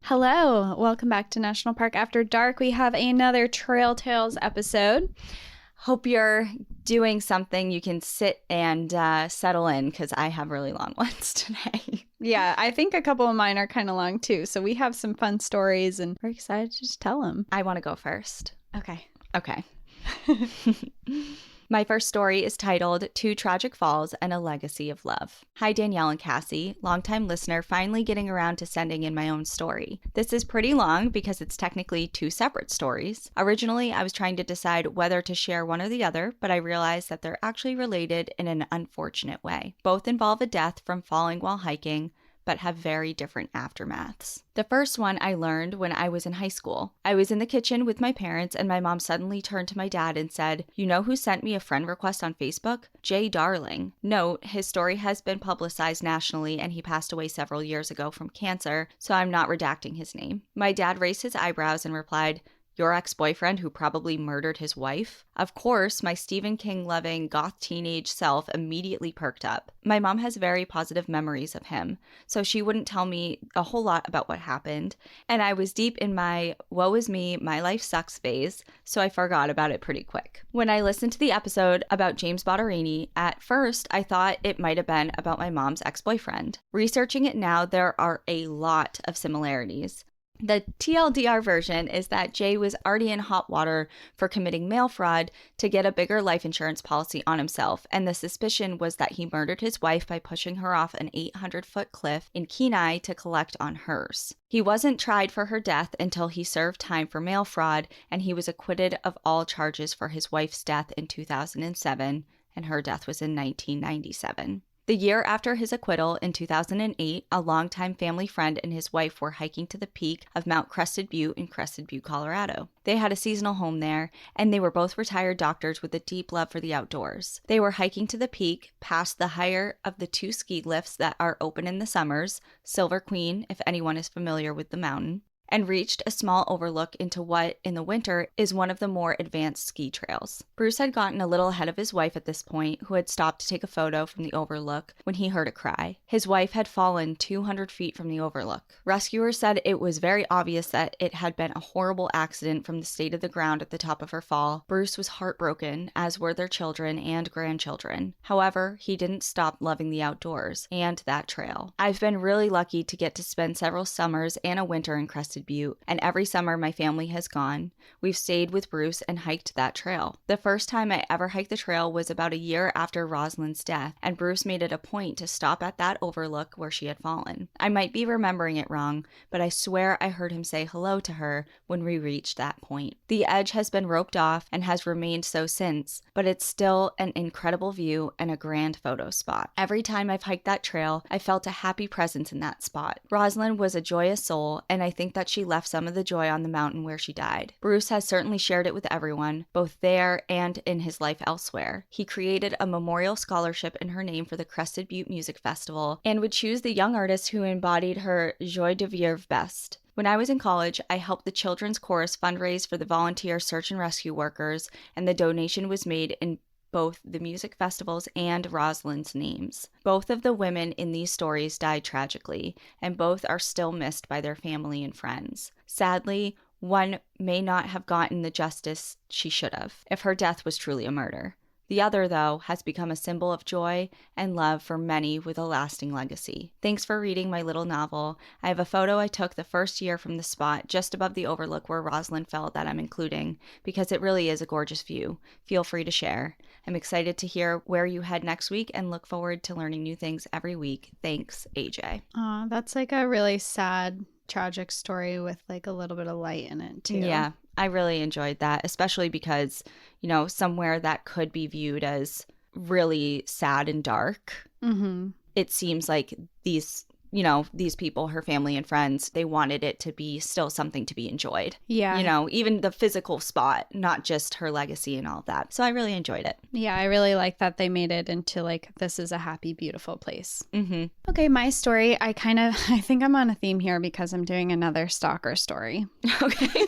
Hello, welcome back to National Park After Dark. We have another Trail Tales episode. Hope you're doing something you can sit and settle in, because I have really long ones today. Yeah, I think a couple of mine are kind of long too. So we have some fun stories and we're excited to just tell them. I want to go first. Okay. My first story is titled Two Tragic Falls and a Legacy of Love. Hi, Danielle and Cassie, longtime listener, finally getting around to sending in my own story. This is pretty long because it's technically two separate stories. Originally, I was trying to decide whether to share one or the other, but I realized that they're actually related in an unfortunate way. Both involve a death from falling while hiking, but have very different aftermaths. The first one I learned when I was in high school. I was in the kitchen with my parents and my mom suddenly turned to my dad and said, "You know who sent me a friend request on Facebook? Jay Darling." Note, his story has been publicized nationally and he passed away several years ago from cancer, so I'm not redacting his name. My dad raised his eyebrows and replied, "Your ex-boyfriend who probably murdered his wife?" Of course, my Stephen King-loving goth teenage self immediately perked up. My mom has very positive memories of him, so she wouldn't tell me a whole lot about what happened, and I was deep in my woe is me, my life sucks phase, so I forgot about it pretty quick. When I listened to the episode about James Bottarini, at first I thought it might have been about my mom's ex-boyfriend. Researching it now, there are a lot of similarities. The TLDR version is that Jay was already in hot water for committing mail fraud to get a bigger life insurance policy on himself, and the suspicion was that he murdered his wife by pushing her off an 800-foot cliff in Kenai to collect on hers. He wasn't tried for her death until he served time for mail fraud, and he was acquitted of all charges for his wife's death in 2007, and her death was in 1997. The year after his acquittal, in 2008, a longtime family friend and his wife were hiking to the peak of Mount Crested Butte in Crested Butte, Colorado. They had a seasonal home there, and they were both retired doctors with a deep love for the outdoors. They were hiking to the peak, past the higher of the two ski lifts that are open in the summers, Silver Queen, if anyone is familiar with the mountain, and reached a small overlook into what, in the winter, is one of the more advanced ski trails. Bruce had gotten a little ahead of his wife at this point, who had stopped to take a photo from the overlook when he heard a cry. His wife had fallen 200 feet from the overlook. Rescuers said it was very obvious that it had been a horrible accident from the state of the ground at the top of her fall. Bruce was heartbroken, as were their children and grandchildren. However, he didn't stop loving the outdoors and that trail. I've been really lucky to get to spend several summers and a winter in Crested Butte, and every summer my family has gone. We've stayed with Bruce and hiked that trail. The first time I ever hiked the trail was about a year after Rosalind's death, and Bruce made it a point to stop at that overlook where she had fallen. I might be remembering it wrong, but I swear I heard him say hello to her when we reached that point. The edge has been roped off and has remained so since, but it's still an incredible view and a grand photo spot. Every time I've hiked that trail, I felt a happy presence in that spot. Rosalind was a joyous soul, and I think that she left some of the joy on the mountain where she died. Bruce has certainly shared it with everyone, both there and in his life elsewhere. He created a memorial scholarship in her name for the Crested Butte Music Festival and would choose the young artists who embodied her joie de vivre best. When I was in college, I helped the Children's Chorus fundraise for the volunteer search and rescue workers, and the donation was made in both the music festivals and Rosalind's names. Both of the women in these stories died tragically, and both are still missed by their family and friends. Sadly, one may not have gotten the justice she should have, if her death was truly a murder. The other, though, has become a symbol of joy and love for many with a lasting legacy. Thanks for reading my little novel. I have a photo I took the first year from the spot just above the overlook where Rosalind fell that I'm including, because it really is a gorgeous view. Feel free to share. I'm excited to hear where you head next week and look forward to learning new things every week. Thanks, AJ. Aw, that's like a really sad, tragic story with like a little bit of light in it too. Yeah. I really enjoyed that, especially because, you know, somewhere that could be viewed as really sad and dark. Mm-hmm. It seems like these people, her family and friends, they wanted it to be still something to be enjoyed. Yeah. You know, even the physical spot, not just her legacy and all that. So I really enjoyed it. Yeah, I really like that they made it into like, this is a happy, beautiful place. Mm-hmm. Okay, my story, I think I'm on a theme here because I'm doing another stalker story. Okay.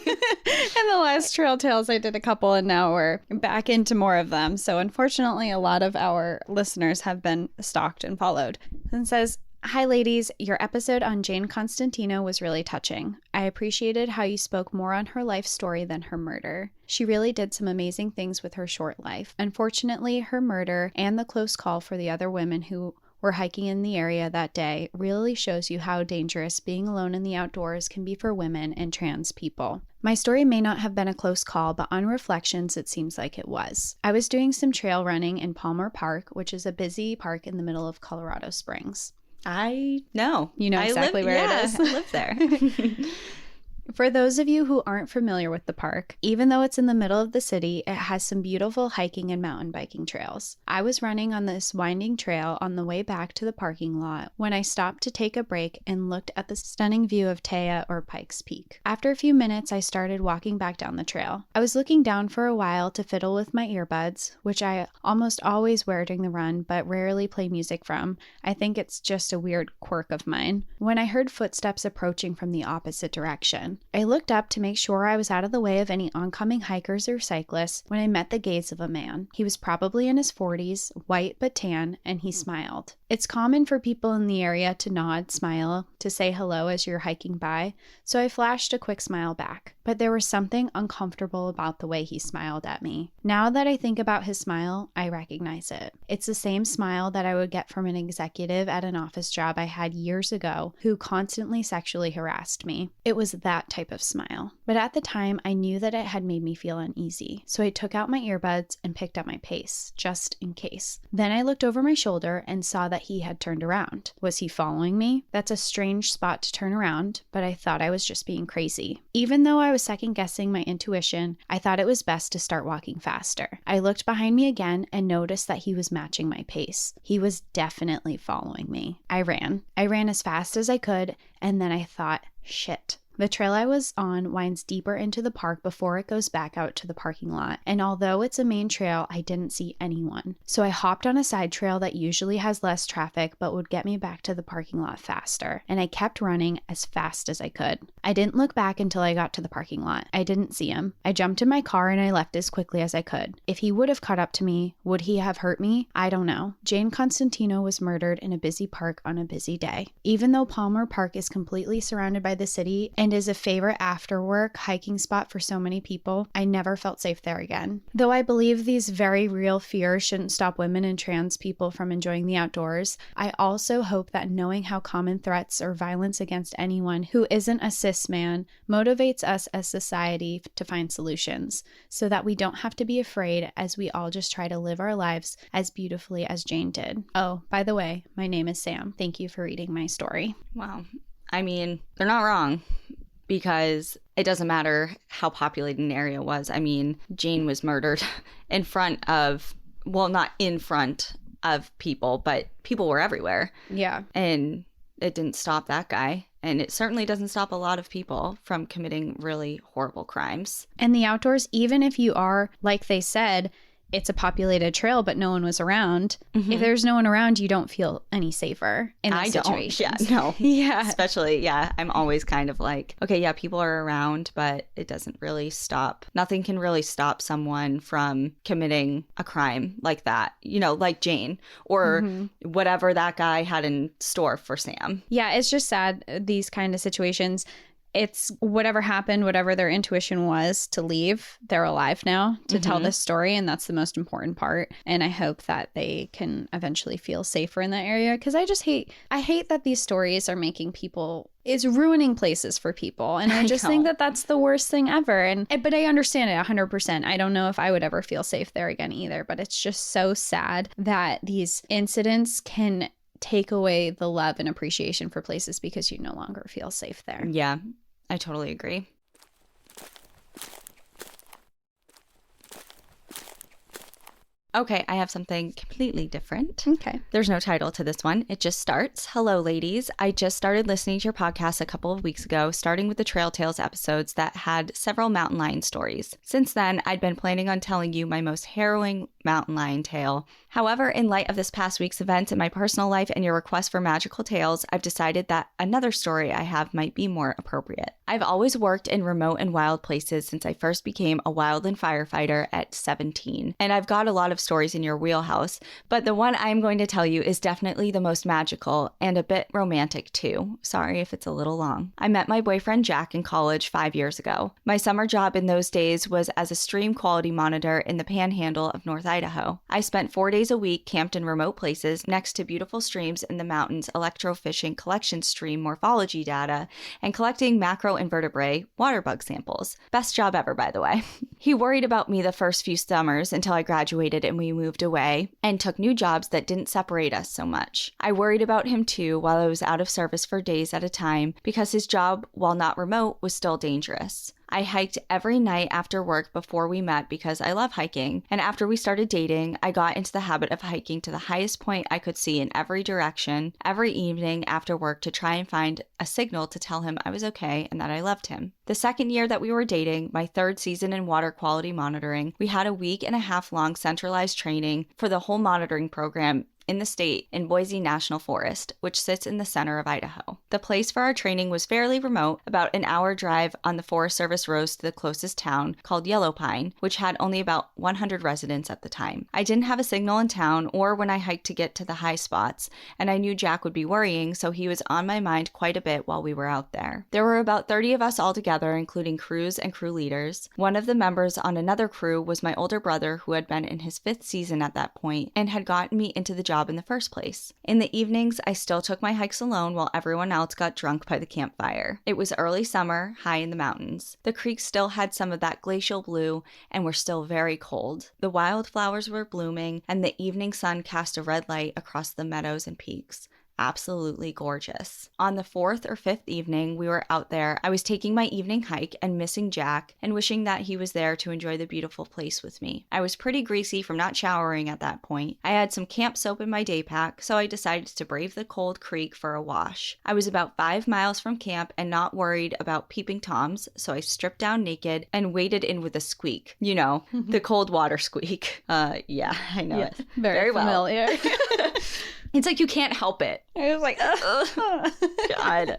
In the last Trail Tales, I did a couple, and now we're back into more of them. So unfortunately, a lot of our listeners have been stalked and followed. And it says, Hi, ladies. Your episode on Jane Constantino was really touching. I appreciated how you spoke more on her life story than her murder. She really did some amazing things with her short life. Unfortunately, her murder and the close call for the other women who were hiking in the area that day really shows you how dangerous being alone in the outdoors can be for women and trans people. My story may not have been a close call, but on reflections, it seems like it was. I was doing some trail running in Palmer Park, which is a busy park in the middle of Colorado Springs. I know. You know exactly where it is. I live there. For those of you who aren't familiar with the park, even though it's in the middle of the city, it has some beautiful hiking and mountain biking trails. I was running on this winding trail on the way back to the parking lot when I stopped to take a break and looked at the stunning view of Taya or Pikes Peak. After a few minutes, I started walking back down the trail. I was looking down for a while to fiddle with my earbuds, which I almost always wear during the run, but rarely play music from. I think it's just a weird quirk of mine. When I heard footsteps approaching from the opposite direction, I looked up to make sure I was out of the way of any oncoming hikers or cyclists when I met the gaze of a man. He was probably in his 40s, white but tan, and he smiled. It's common for people in the area to nod, smile, to say hello as you're hiking by, so I flashed a quick smile back. But there was something uncomfortable about the way he smiled at me. Now that I think about his smile, I recognize it. It's the same smile that I would get from an executive at an office job I had years ago who constantly sexually harassed me. It was that type of smile. But at the time, I knew that it had made me feel uneasy, so I took out my earbuds and picked up my pace, just in case. Then I looked over my shoulder and saw that he had turned around. Was he following me? That's a strange spot to turn around, but I thought I was just being crazy. Even though I was second-guessing my intuition, I thought it was best to start walking faster. I looked behind me again and noticed that he was matching my pace. He was definitely following me. I ran. I ran as fast as I could, and then I thought, shit. The trail I was on winds deeper into the park before it goes back out to the parking lot, and although it's a main trail, I didn't see anyone. So I hopped on a side trail that usually has less traffic but would get me back to the parking lot faster, and I kept running as fast as I could. I didn't look back until I got to the parking lot. I didn't see him. I jumped in my car and I left as quickly as I could. If he would have caught up to me, would he have hurt me? I don't know. Jane Constantino was murdered in a busy park on a busy day. Even though Palmer Park is completely surrounded by the city and is a favorite after-work hiking spot for so many people, I never felt safe there again. Though I believe these very real fears shouldn't stop women and trans people from enjoying the outdoors, I also hope that knowing how common threats or violence against anyone who isn't a cis man motivates us as society to find solutions, so that we don't have to be afraid as we all just try to live our lives as beautifully as Jane did. Oh, by the way, my name is Sam. Thank you for reading my story. Wow. I mean, they're not wrong, because it doesn't matter how populated an area was. I mean, Jane was murdered in front of, well, not in front of people, but people were everywhere. Yeah. And it didn't stop that guy. And it certainly doesn't stop a lot of people from committing really horrible crimes. And the outdoors, even if you are, like they said, it's a populated trail, but no one was around. Mm-hmm. If there's no one around, you don't feel any safer in those situations. Yeah, no. Yeah. Especially, yeah, I'm always kind of like, okay, yeah, people are around, but it doesn't really stop. Nothing can really stop someone from committing a crime like that, you know, like Jane or whatever that guy had in store for Sam. Yeah, it's just sad, these kind of situations. It's whatever happened, whatever their intuition was to leave, they're alive now to tell this story. And that's the most important part. And I hope that they can eventually feel safer in that area. Because I hate that these stories are making people, it's ruining places for people. And I just think that that's the worst thing ever. But I understand it 100%. I don't know if I would ever feel safe there again either. But it's just so sad that these incidents can take away the love and appreciation for places because you no longer feel safe there. Yeah, I totally agree. Okay, I have something completely different. Okay. There's no title to this one. It just starts. Hello, ladies. I just started listening to your podcast a couple of weeks ago, starting with the Trail Tales episodes that had several mountain lion stories. Since then, I'd been planning on telling you my most harrowing mountain lion tale, However, in light of this past week's events in my personal life and your request for magical tales, I've decided that another story I have might be more appropriate. I've always worked in remote and wild places since I first became a wildland firefighter at 17, and I've got a lot of stories in your wheelhouse, but the one I'm going to tell you is definitely the most magical and a bit romantic too. Sorry if it's a little long. I met my boyfriend Jack in college 5 years ago. My summer job in those days was as a stream quality monitor in the panhandle of North Idaho. I spent 4 days a week camped in remote places next to beautiful streams in the mountains, electrofishing collection stream morphology data, and collecting macroinvertebrate water bug samples. Best job ever, by the way. He worried about me the first few summers until I graduated and we moved away and took new jobs that didn't separate us so much. I worried about him too while I was out of service for days at a time because his job, while not remote, was still dangerous. I hiked every night after work before we met because I love hiking, and after we started dating, I got into the habit of hiking to the highest point I could see in every direction every evening after work to try and find a signal to tell him I was okay and that I loved him. The second year that we were dating, my third season in water quality monitoring, we had a week and a half long centralized training for the whole monitoring program in the state in Boise National Forest, which sits in the center of Idaho. The place for our training was fairly remote, about an hour drive on the Forest Service roads to the closest town called Yellow Pine, which had only about 100 residents at the time. I didn't have a signal in town or when I hiked to get to the high spots, and I knew Jack would be worrying, so he was on my mind quite a bit while we were out there. There were about 30 of us all together, including crews and crew leaders. One of the members on another crew was my older brother, who had been in his 5th season at that point and had gotten me into the job in the first place. In the evenings, I still took my hikes alone while everyone else got drunk by the campfire. It was early summer, high in the mountains. The creeks still had some of that glacial blue and were still very cold. The wildflowers were blooming, and the evening sun cast a red light across the meadows and peaks. Absolutely gorgeous. On the 4th or 5th evening we were out there, I was taking my evening hike and missing Jack and wishing that he was there to enjoy the beautiful place with me. I was pretty greasy from not showering at that point. I had some camp soap in my day pack, so I decided to brave the cold creek for a wash. I was about 5 miles from camp and not worried about peeping toms, so I stripped down naked and waded in with a squeak. You know, the cold water squeak. Yeah, I know it. Very familiar. Well. It's like you can't help it. I was like, oh, God.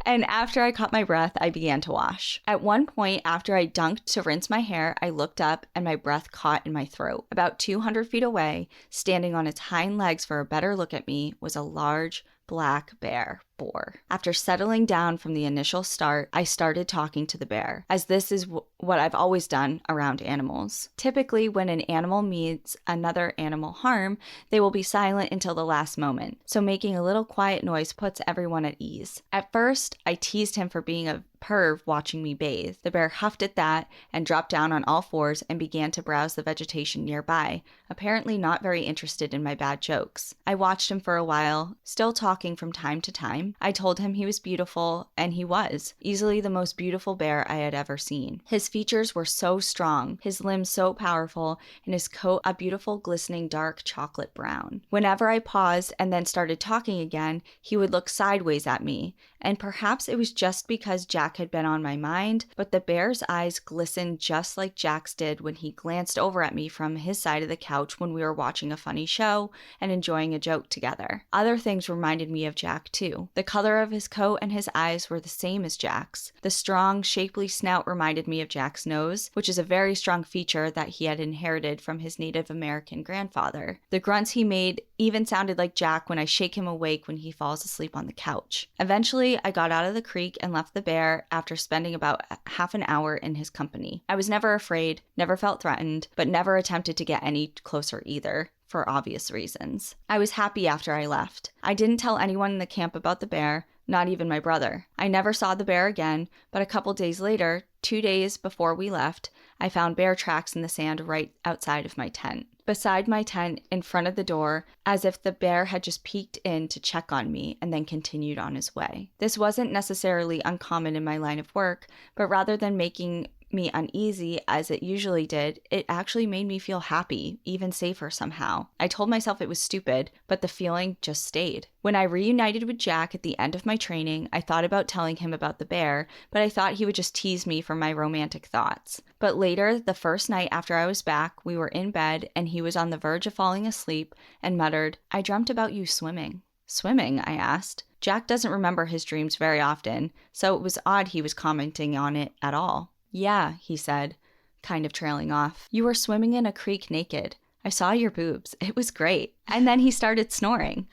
And after I caught my breath, I began to wash. At one point, after I dunked to rinse my hair, I looked up and my breath caught in my throat. About 200 feet away, standing on its hind legs for a better look at me, was a large black bear boar. After settling down from the initial start, I started talking to the bear, as this is what I've always done around animals. Typically, when an animal means another animal harm, they will be silent until the last moment, so making a little quiet noise puts everyone at ease. At first, I teased him for being a perv watching me bathe. The bear huffed at that and dropped down on all fours and began to browse the vegetation nearby, apparently not very interested in my bad jokes. I watched him for a while, still talking from time to time. I told him he was beautiful, and he was, easily the most beautiful bear I had ever seen. His features were so strong, his limbs so powerful, and his coat a beautiful glistening dark chocolate brown. Whenever I paused and then started talking again, he would look sideways at me, and perhaps it was just because Jack had been on my mind, but the bear's eyes glistened just like Jack's did when he glanced over at me from his side of the couch when we were watching a funny show and enjoying a joke together. Other things reminded me of Jack too. The color of his coat and his eyes were the same as Jack's. The strong, shapely snout reminded me of Jack's nose, which is a very strong feature that he had inherited from his Native American grandfather. The grunts he made even sounded like Jack when I shake him awake when he falls asleep on the couch. Eventually, I got out of the creek and left the bear after spending about half an hour in his company. I was never afraid, never felt threatened, but never attempted to get any closer either, for obvious reasons. I was happy after I left. I didn't tell anyone in the camp about the bear, not even my brother. I never saw the bear again, but a couple days later, 2 days before we left, I found bear tracks in the sand right outside of my tent. Beside my tent, in front of the door, as if the bear had just peeked in to check on me and then continued on his way. This wasn't necessarily uncommon in my line of work, but rather than making me uneasy as it usually did, it actually made me feel happy, even safer somehow. I told myself it was stupid, but the feeling just stayed. When I reunited with Jack at the end of my training, I thought about telling him about the bear, but I thought he would just tease me for my romantic thoughts. But later, the first night after I was back, we were in bed and he was on the verge of falling asleep and muttered, "I dreamt about you swimming." "Swimming?" I asked. Jack doesn't remember his dreams very often, so it was odd he was commenting on it at all. "Yeah," he said, kind of trailing off. "You were swimming in a creek naked. I saw your boobs. It was great." And then he started snoring.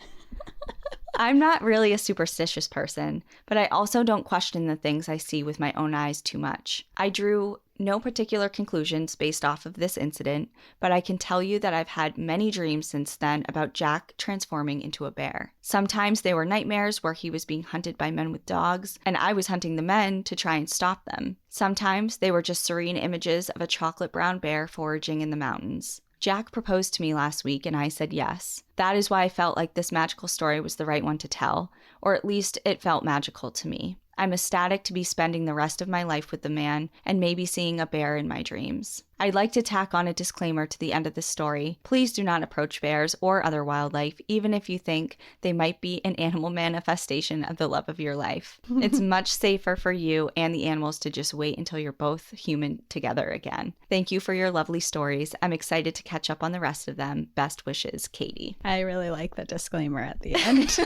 I'm not really a superstitious person, but I also don't question the things I see with my own eyes too much. I drew no particular conclusions based off of this incident, but I can tell you that I've had many dreams since then about Jack transforming into a bear. Sometimes they were nightmares where he was being hunted by men with dogs, and I was hunting the men to try and stop them. Sometimes they were just serene images of a chocolate brown bear foraging in the mountains. Jack proposed to me last week and I said yes. That is why I felt like this magical story was the right one to tell, or at least it felt magical to me. I'm ecstatic to be spending the rest of my life with the man and maybe seeing a bear in my dreams. I'd like to tack on a disclaimer to the end of this story. Please do not approach bears or other wildlife, even if you think they might be an animal manifestation of the love of your life. It's much safer for you and the animals to just wait until you're both human together again. Thank you for your lovely stories. I'm excited to catch up on the rest of them. Best wishes, Katie. I really like the disclaimer at the end.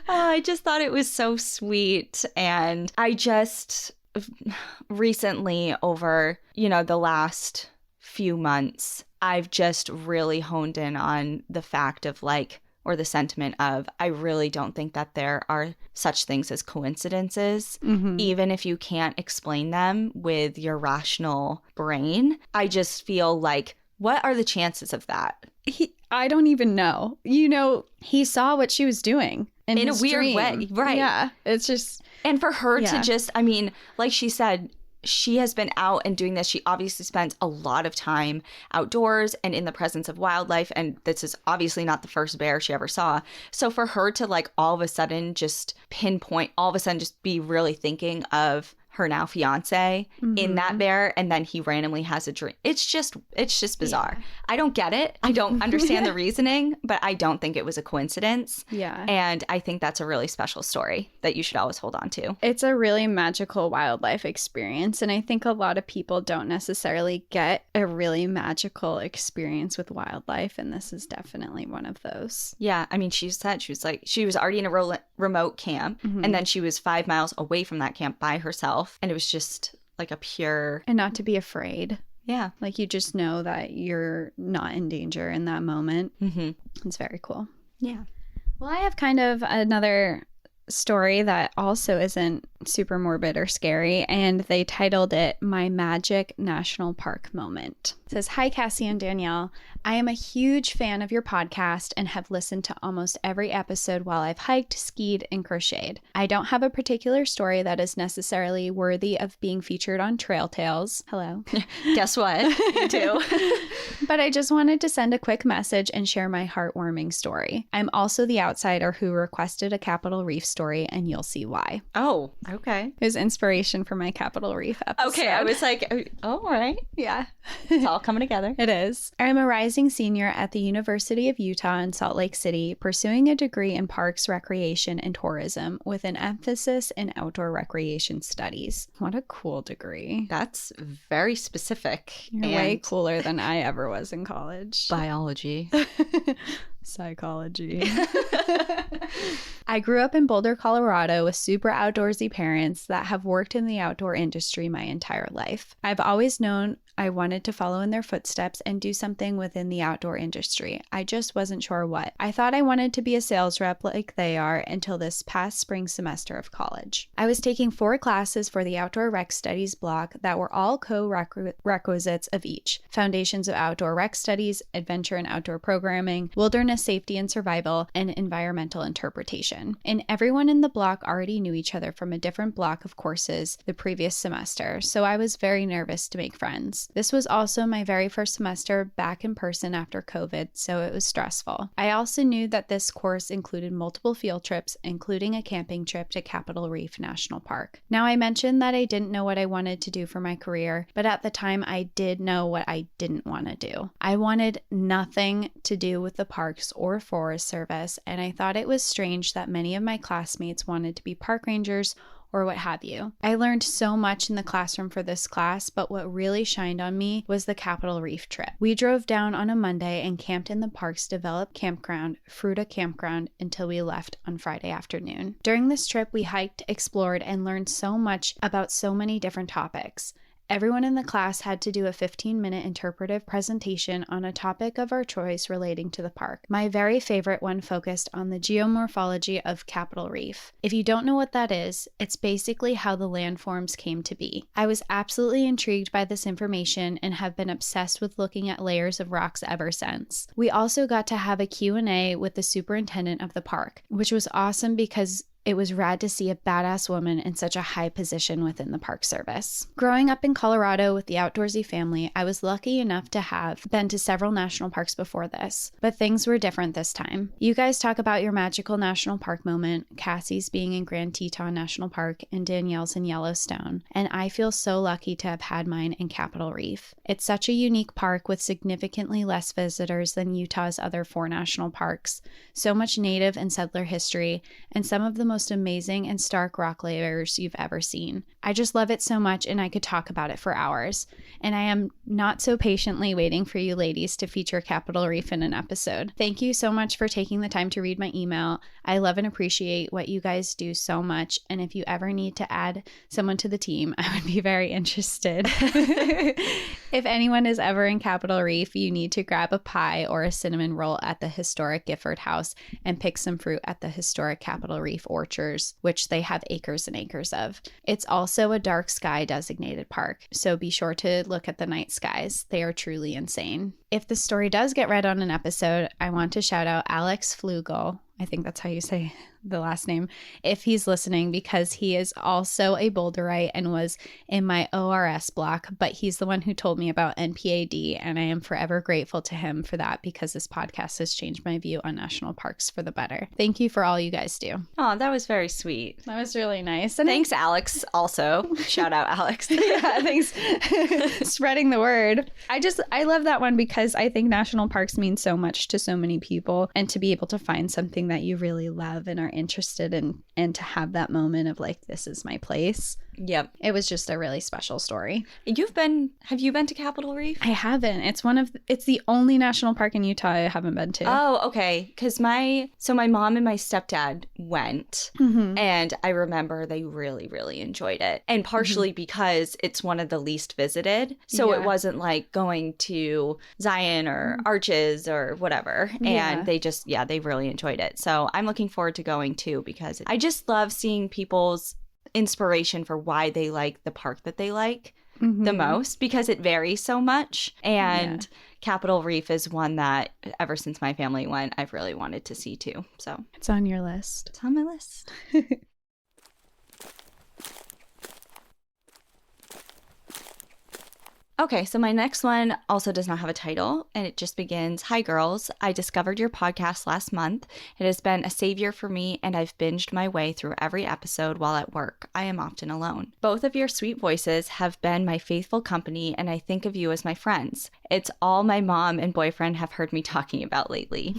I just thought it was so sweet. And I just recently, over, the last few months, I've just really honed in on the fact of or the sentiment of, I really don't think that there are such things as coincidences, even if you can't explain them with your rational brain. I just feel like, what are the chances of that? I don't even know. He saw what she was doing in a weird dream. way. Right. Yeah. It's just. And for her to just, like she said, she has been out and doing this. She obviously spends a lot of time outdoors and in the presence of wildlife. And this is obviously not the first bear she ever saw. So for her to all of a sudden just pinpoint, just be really thinking of her now fiance in that bear, and then he randomly has a dream. It's just bizarre. Yeah. I don't get it. I don't understand the reasoning, but I don't think it was a coincidence. Yeah. And I think that's a really special story that you should always hold on to. It's a really magical wildlife experience, and I think a lot of people don't necessarily get a really magical experience with wildlife, and this is definitely one of those. Yeah. She said she was already in a remote camp, and then she was 5 miles away from that camp by herself. And it was just like a pure... And not to be afraid. Yeah. You just know that you're not in danger in that moment. Mm-hmm. It's very cool. Yeah. Well, I have kind of another story that also isn't super morbid or scary, and they titled it My Magic National Park Moment. It says, "Hi, Cassie and Danielle. I am a huge fan of your podcast and have listened to almost every episode while I've hiked, skied, and crocheted. I don't have a particular story that is necessarily worthy of being featured on Trail Tales." Hello. Guess what? You do. But I just wanted to send a quick message and share my heartwarming story. I'm also the outsider who requested a Capitol Reef story, and you'll see why. Oh, okay. It was inspiration for my Capitol Reef episode. Okay, I was like, oh, all right. Yeah. It's all coming together. It is. I'm a rising senior at the University of Utah in Salt Lake City, pursuing a degree in parks, recreation, and tourism with an emphasis in outdoor recreation studies. What a cool degree. That's very specific. You're way cooler than I ever was in college. Biology. Psychology. I grew up in Boulder, Colorado with super outdoorsy parents that have worked in the outdoor industry my entire life. I've always known I wanted to follow in their footsteps and do something within the outdoor industry. I just wasn't sure what. I thought I wanted to be a sales rep like they are until this past spring semester of college. I was taking 4 classes for the Outdoor Rec Studies block that were all co-requisites of each: Foundations of Outdoor Rec Studies, Adventure and Outdoor Programming, Wilderness Safety and Survival, and Environmental Interpretation. And everyone in the block already knew each other from a different block of courses the previous semester, so I was very nervous to make friends. course. This was also my very first semester back in person after COVID, so it was stressful. I also knew that this course included multiple field trips, including a camping trip to Capitol Reef National Park. Now, I mentioned that I didn't know what I wanted to do for my career, but at the time I did know what I didn't want to do. I wanted nothing to do with the parks or Forest Service, and I thought it was strange that many of my classmates wanted to be park rangers or what have you. I learned so much in the classroom for this class, but what really shined on me was the Capitol Reef trip. We drove down on a Monday and camped in the park's developed campground, Fruta Campground, until we left on Friday afternoon. During this trip, we hiked, explored, and learned so much about so many different topics. Everyone in the class had to do a 15-minute interpretive presentation on a topic of our choice relating to the park. My very favorite one focused on the geomorphology of Capitol Reef. If you don't know what that is, it's basically how the landforms came to be. I was absolutely intrigued by this information and have been obsessed with looking at layers of rocks ever since. We also got to have a Q&A with the superintendent of the park, which was awesome because it was rad to see a badass woman in such a high position within the Park Service. Growing up in Colorado with the outdoorsy family, I was lucky enough to have been to several national parks before this, but things were different this time. You guys talk about your magical national park moment, Cassie's being in Grand Teton National Park and Danielle's in Yellowstone, and I feel so lucky to have had mine in Capitol Reef. It's such a unique park with significantly less visitors than Utah's other 4 national parks, so much native and settler history, and some of the most amazing and stark rock layers you've ever seen. I just love it so much and I could talk about it for hours. And I am not so patiently waiting for you ladies to feature Capitol Reef in an episode. Thank you so much for taking the time to read my email. I love and appreciate what you guys do so much. And if you ever need to add someone to the team, I would be very interested. If anyone is ever in Capitol Reef, you need to grab a pie or a cinnamon roll at the historic Gifford House and pick some fruit at the historic Capitol Reef orchards, which they have acres and acres of. It's also a dark sky designated park, so be sure to look at the night skies. They are truly insane. If the story does get read on an episode, I want to shout out Alex Flugel. I think that's how you say the last name, if he's listening, because he is also a boulderite and was in my ORS block, but he's the one who told me about NPAD, and I am forever grateful to him for that because this podcast has changed my view on national parks for the better. Thank you for all you guys do. Oh, that was very sweet. That was really nice. And thanks, Alex, also. Shout out, Alex. Yeah, thanks. Spreading the word. I love that one because I think national parks mean so much to so many people, and to be able to find something that you really love and are interested in, and to have that moment of like, this is my place. Yep. It was just a really special story. Have you been to Capitol Reef? I haven't. It's the only national park in Utah I haven't been to. Oh, okay. Because my mom and my stepdad went, and I remember they really, really enjoyed it. And partially because it's one of the least visited. So it wasn't like going to Zion or Arches or whatever. And they really enjoyed it. So I'm looking forward to going too, because I just love seeing people's inspiration for why they like the park that they like the most, because it varies so much. And Capitol Reef is one that ever since my family went, I've really wanted to see too. So it's on your list. It's on my list. Okay, so my next one also does not have a title, and it just begins, "Hi girls, I discovered your podcast last month. It has been a savior for me, and I've binged my way through every episode while at work. I am often alone. Both of your sweet voices have been my faithful company, and I think of you as my friends. It's all my mom and boyfriend have heard me talking about lately.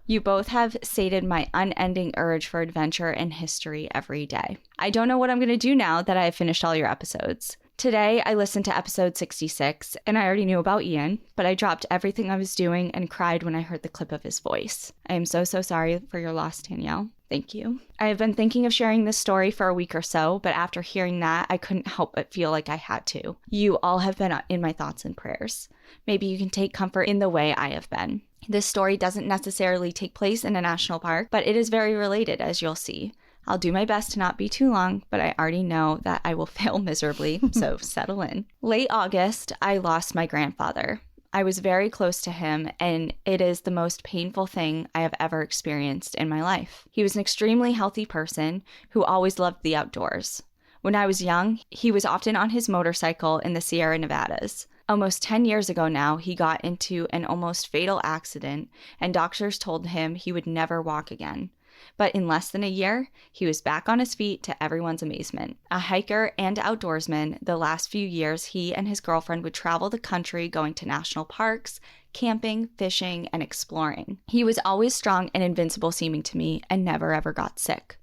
You both have sated my unending urge for adventure and history every day. I don't know what I'm going to do now that I have finished all your episodes. Today, I listened to episode 66, and I already knew about Ian, but I dropped everything I was doing and cried when I heard the clip of his voice. I am so sorry for your loss, Danielle. Thank you. I have been thinking of sharing this story for a week or so, but after hearing that, I couldn't help but feel like I had to. You all have been in my thoughts and prayers. Maybe you can take comfort in the way I have been. This story doesn't necessarily take place in a national park, but it is very related, as you'll see. I'll do my best to not be too long, but I already know that I will fail miserably, so settle in. Late August, I lost my grandfather. I was very close to him, and it is the most painful thing I have ever experienced in my life. He was an extremely healthy person who always loved the outdoors. When I was young, he was often on his motorcycle in the Sierra Nevadas. Almost 10 years ago now, he got into an almost fatal accident, and doctors told him he would never walk again. But in less than a year, he was back on his feet to everyone's amazement. A hiker and outdoorsman, the last few years he and his girlfriend would travel the country going to national parks, camping, fishing, and exploring. He was always strong and invincible seeming to me and never ever got sick.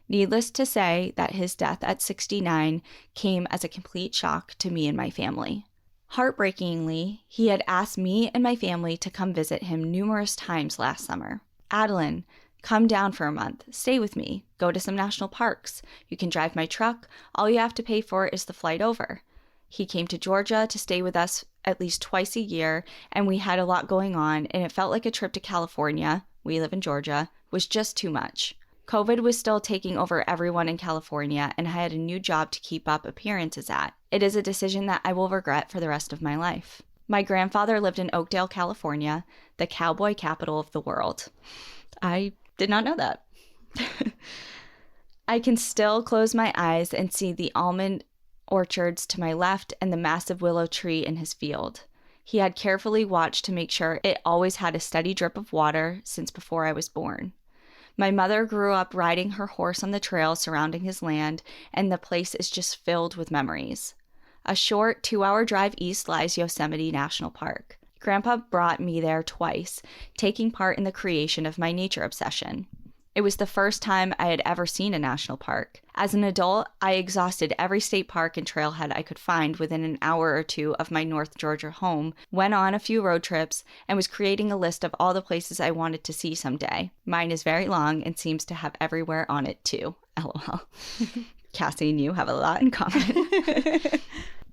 Needless to say that his death at 69 came as a complete shock to me and my family. Heartbreakingly, he had asked me and my family to come visit him numerous times last summer. Adeline, come down for a month, stay with me, go to some national parks. You can drive my truck. All you have to pay for is the flight over. He came to Georgia to stay with us at least twice a year, and we had a lot going on, and it felt like a trip to California, we live in Georgia, was just too much. COVID was still taking over everyone in California, and I had a new job to keep up appearances at. It is a decision that I will regret for the rest of my life. My grandfather lived in Oakdale, California, the cowboy capital of the world. I did not know that. I can still close my eyes and see the almond orchards to my left and the massive willow tree in his field. He had carefully watched to make sure it always had a steady drip of water since before I was born. My mother grew up riding her horse on the trail surrounding his land, and the place is just filled with memories. A short 2-hour drive east lies Yosemite National Park. Grandpa brought me there twice, taking part in the creation of my nature obsession. It was the first time I had ever seen a national park. As an adult, I exhausted every state park and trailhead I could find within an hour or two of my North Georgia home, went on a few road trips, and was creating a list of all the places I wanted to see someday. Mine is very long and seems to have everywhere on it too. LOL. Cassie and you have a lot in common.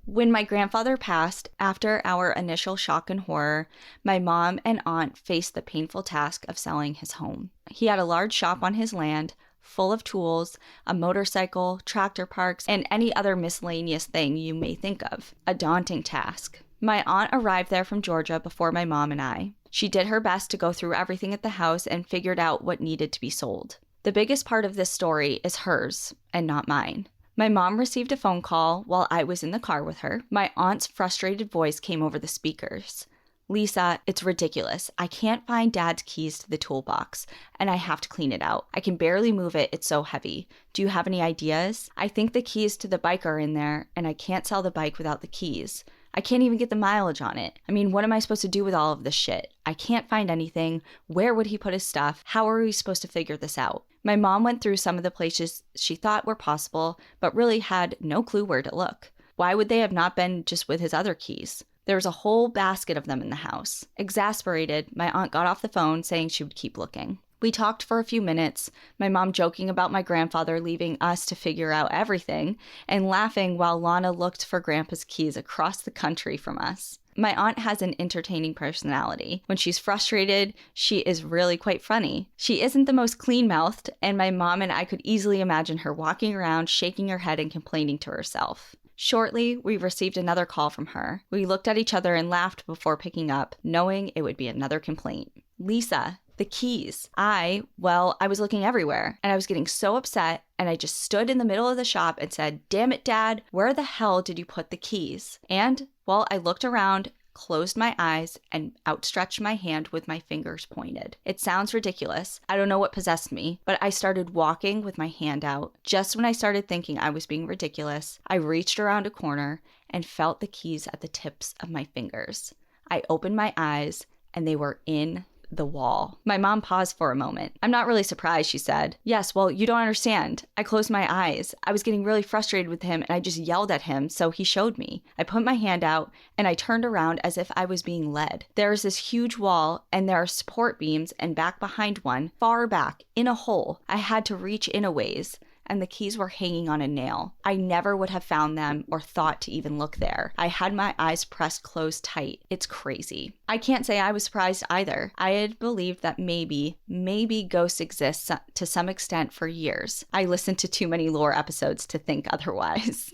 When my grandfather passed, after our initial shock and horror, my mom and aunt faced the painful task of selling his home. He had a large shop on his land, full of tools, a motorcycle, tractor parks, and any other miscellaneous thing you may think of. A daunting task. My aunt arrived there from Georgia before my mom and I. She did her best to go through everything at the house and figured out what needed to be sold. The biggest part of this story is hers and not mine. My mom received a phone call while I was in the car with her. My aunt's frustrated voice came over the speakers. Lisa, it's ridiculous. I can't find Dad's keys to the toolbox, and I have to clean it out. I can barely move it. It's so heavy. Do you have any ideas? I think the keys to the bike are in there, and I can't sell the bike without the keys. I can't even get the mileage on it. I mean, what am I supposed to do with all of this shit? I can't find anything. Where would he put his stuff? How are we supposed to figure this out? My mom went through some of the places she thought were possible, but really had no clue where to look. Why would they have not been just with his other keys? There was a whole basket of them in the house. Exasperated, my aunt got off the phone saying she would keep looking. We talked for a few minutes, my mom joking about my grandfather leaving us to figure out everything, and laughing while Lana looked for Grandpa's keys across the country from us. My aunt has an entertaining personality. When she's frustrated, she is really quite funny. She isn't the most clean-mouthed, and my mom and I could easily imagine her walking around, shaking her head and complaining to herself. Shortly, we received another call from her. We looked at each other and laughed before picking up, knowing it would be another complaint. Lisa, the keys. I was looking everywhere, and I was getting so upset, and I just stood in the middle of the shop and said, "Damn it, Dad, where the hell did you put the keys?" And, I looked around, closed my eyes, and outstretched my hand with my fingers pointed. It sounds ridiculous. I don't know what possessed me, but I started walking with my hand out. Just when I started thinking I was being ridiculous, I reached around a corner and felt the keys at the tips of my fingers. I opened my eyes, and they were in the wall. My mom paused for a moment. "I'm not really surprised," she said. "Yes, you don't understand. I closed my eyes. I was getting really frustrated with him, and I just yelled at him, so he showed me. I put my hand out, and I turned around as if I was being led. There is this huge wall, and there are support beams, and back behind one, far back, in a hole, I had to reach in a ways, and the keys were hanging on a nail. I never would have found them or thought to even look there. I had my eyes pressed closed tight. It's crazy." I can't say I was surprised either. I had believed that maybe ghosts exist to some extent for years. I listened to too many lore episodes to think otherwise.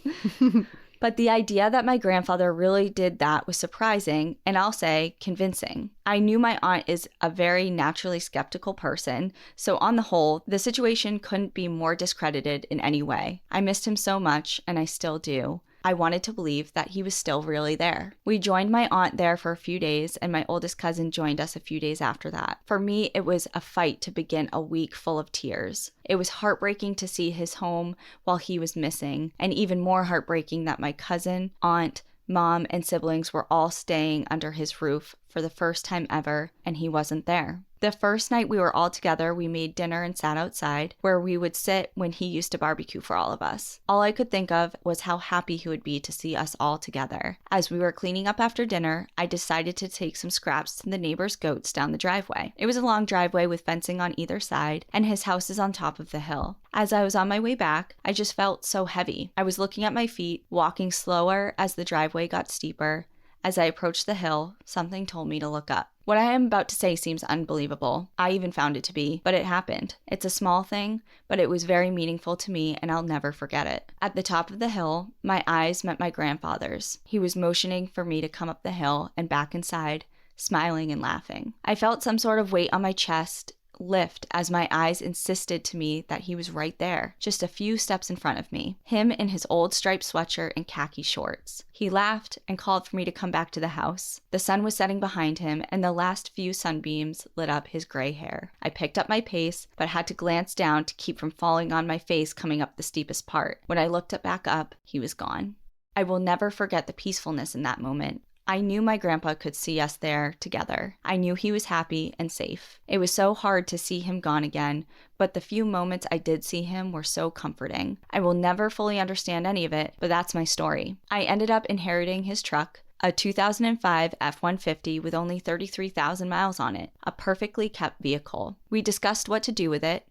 But the idea that my grandfather really did that was surprising, and I'll say convincing. I knew my aunt is a very naturally skeptical person, so on the whole, the situation couldn't be more discredited in any way. I missed him so much, and I still do. I wanted to believe that he was still really there. We joined my aunt there for a few days, and my oldest cousin joined us a few days after that. For me, it was a fight to begin a week full of tears. It was heartbreaking to see his home while he was missing, and even more heartbreaking that my cousin, aunt, mom, and siblings were all staying under his roof for the first time ever, and he wasn't there. The first night we were all together, we made dinner and sat outside where we would sit when he used to barbecue for all of us. All I could think of was how happy he would be to see us all together. As we were cleaning up after dinner, I decided to take some scraps to the neighbor's goats down the driveway. It was a long driveway with fencing on either side, and his house is on top of the hill. As I was on my way back, I just felt so heavy. I was looking at my feet, walking slower as the driveway got steeper. As I approached the hill, something told me to look up. What I am about to say seems unbelievable. I even found it to be, but it happened. It's a small thing, but it was very meaningful to me, and I'll never forget it. At the top of the hill, my eyes met my grandfather's. He was motioning for me to come up the hill and back inside, smiling and laughing. I felt some sort of weight on my chest lift as my eyes insisted to me that he was right there, just a few steps in front of me, him in his old striped sweatshirt and khaki shorts. He laughed and called for me to come back to the house. The sun was setting behind him, and the last few sunbeams lit up his gray hair. I picked up my pace, but had to glance down to keep from falling on my face coming up the steepest part. When I looked back up, he was gone. I will never forget the peacefulness in that moment. I knew my grandpa could see us there together. I knew he was happy and safe. It was so hard to see him gone again, but the few moments I did see him were so comforting. I will never fully understand any of it, but that's my story. I ended up inheriting his truck, a 2005 F-150 with only 33,000 miles on it, a perfectly kept vehicle. We discussed what to do with it.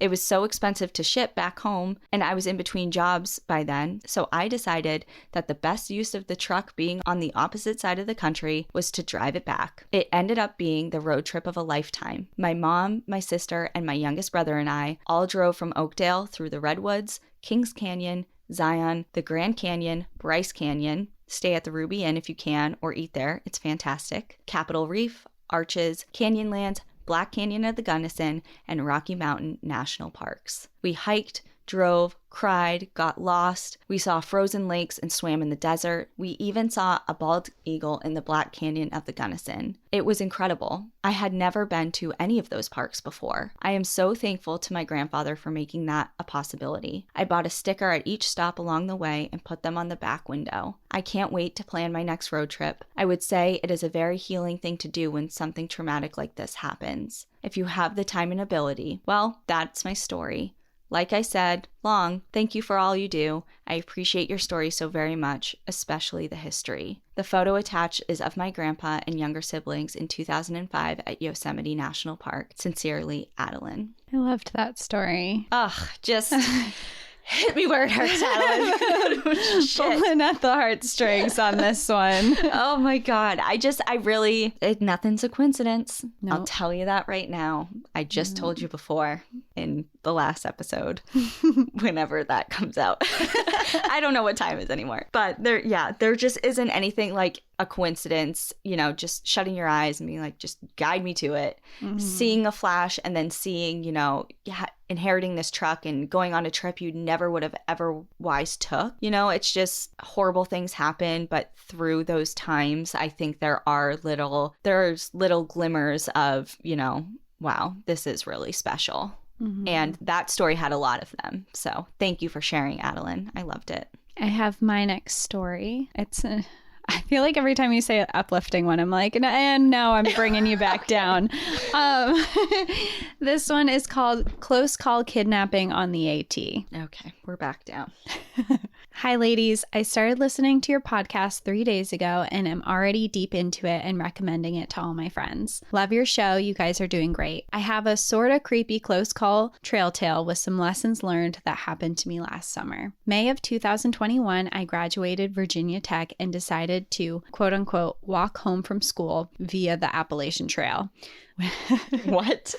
It was so expensive to ship back home, and I was in between jobs by then, so I decided that the best use of the truck being on the opposite side of the country was to drive it back. It ended up being the road trip of a lifetime. My mom, my sister, and my youngest brother and I all drove from Oakdale through the Redwoods, Kings Canyon, Zion, the Grand Canyon, Bryce Canyon. Stay at the Ruby Inn if you can, or eat there. It's fantastic. Capitol Reef, Arches, Canyonlands, Black Canyon of the Gunnison, and Rocky Mountain National Parks. We hiked, drove, cried, got lost. We saw frozen lakes and swam in the desert. We even saw a bald eagle in the Black Canyon of the Gunnison. It was incredible. I had never been to any of those parks before. I am so thankful to my grandfather for making that a possibility. I bought a sticker at each stop along the way and put them on the back window. I can't wait to plan my next road trip. I would say it is a very healing thing to do when something traumatic like this happens. If you have the time and ability. Well, that's my story. Like I said, long, thank you for all you do. I appreciate your story so very much, especially the history. The photo attached is of my grandpa and younger siblings in 2005 at Yosemite National Park. Sincerely, Adeline. I loved that story. Ugh, just hit me where it hurts, Adeline. Pulling at the heartstrings on this one. Oh my God. Nothing's a coincidence. No. I'll tell you that right now. I just told you before in the last episode, whenever that comes out. I don't know what time it is anymore. But there just isn't anything like a coincidence, just shutting your eyes and being like, just guide me to it. Mm-hmm. Seeing a flash and then seeing, inheriting this truck and going on a trip you never would have otherwise took. It's just horrible things happen, but through those times, I think there's little glimmers of, wow, this is really special. Mm-hmm. And that story had a lot of them. So thank you for sharing, Adeline. I loved it. I have my next story. I feel like every time you say an uplifting one, I'm like, and now I'm bringing you back down. This one is called Close Call Kidnapping on the AT. Okay, we're back down. Hi, ladies. I started listening to your podcast 3 days ago and am already deep into it and recommending it to all my friends. Love your show. You guys are doing great. I have a sort of creepy close call trail tale with some lessons learned that happened to me last summer. May of 2021, I graduated Virginia Tech and decided to, quote unquote, walk home from school via the Appalachian Trail. What?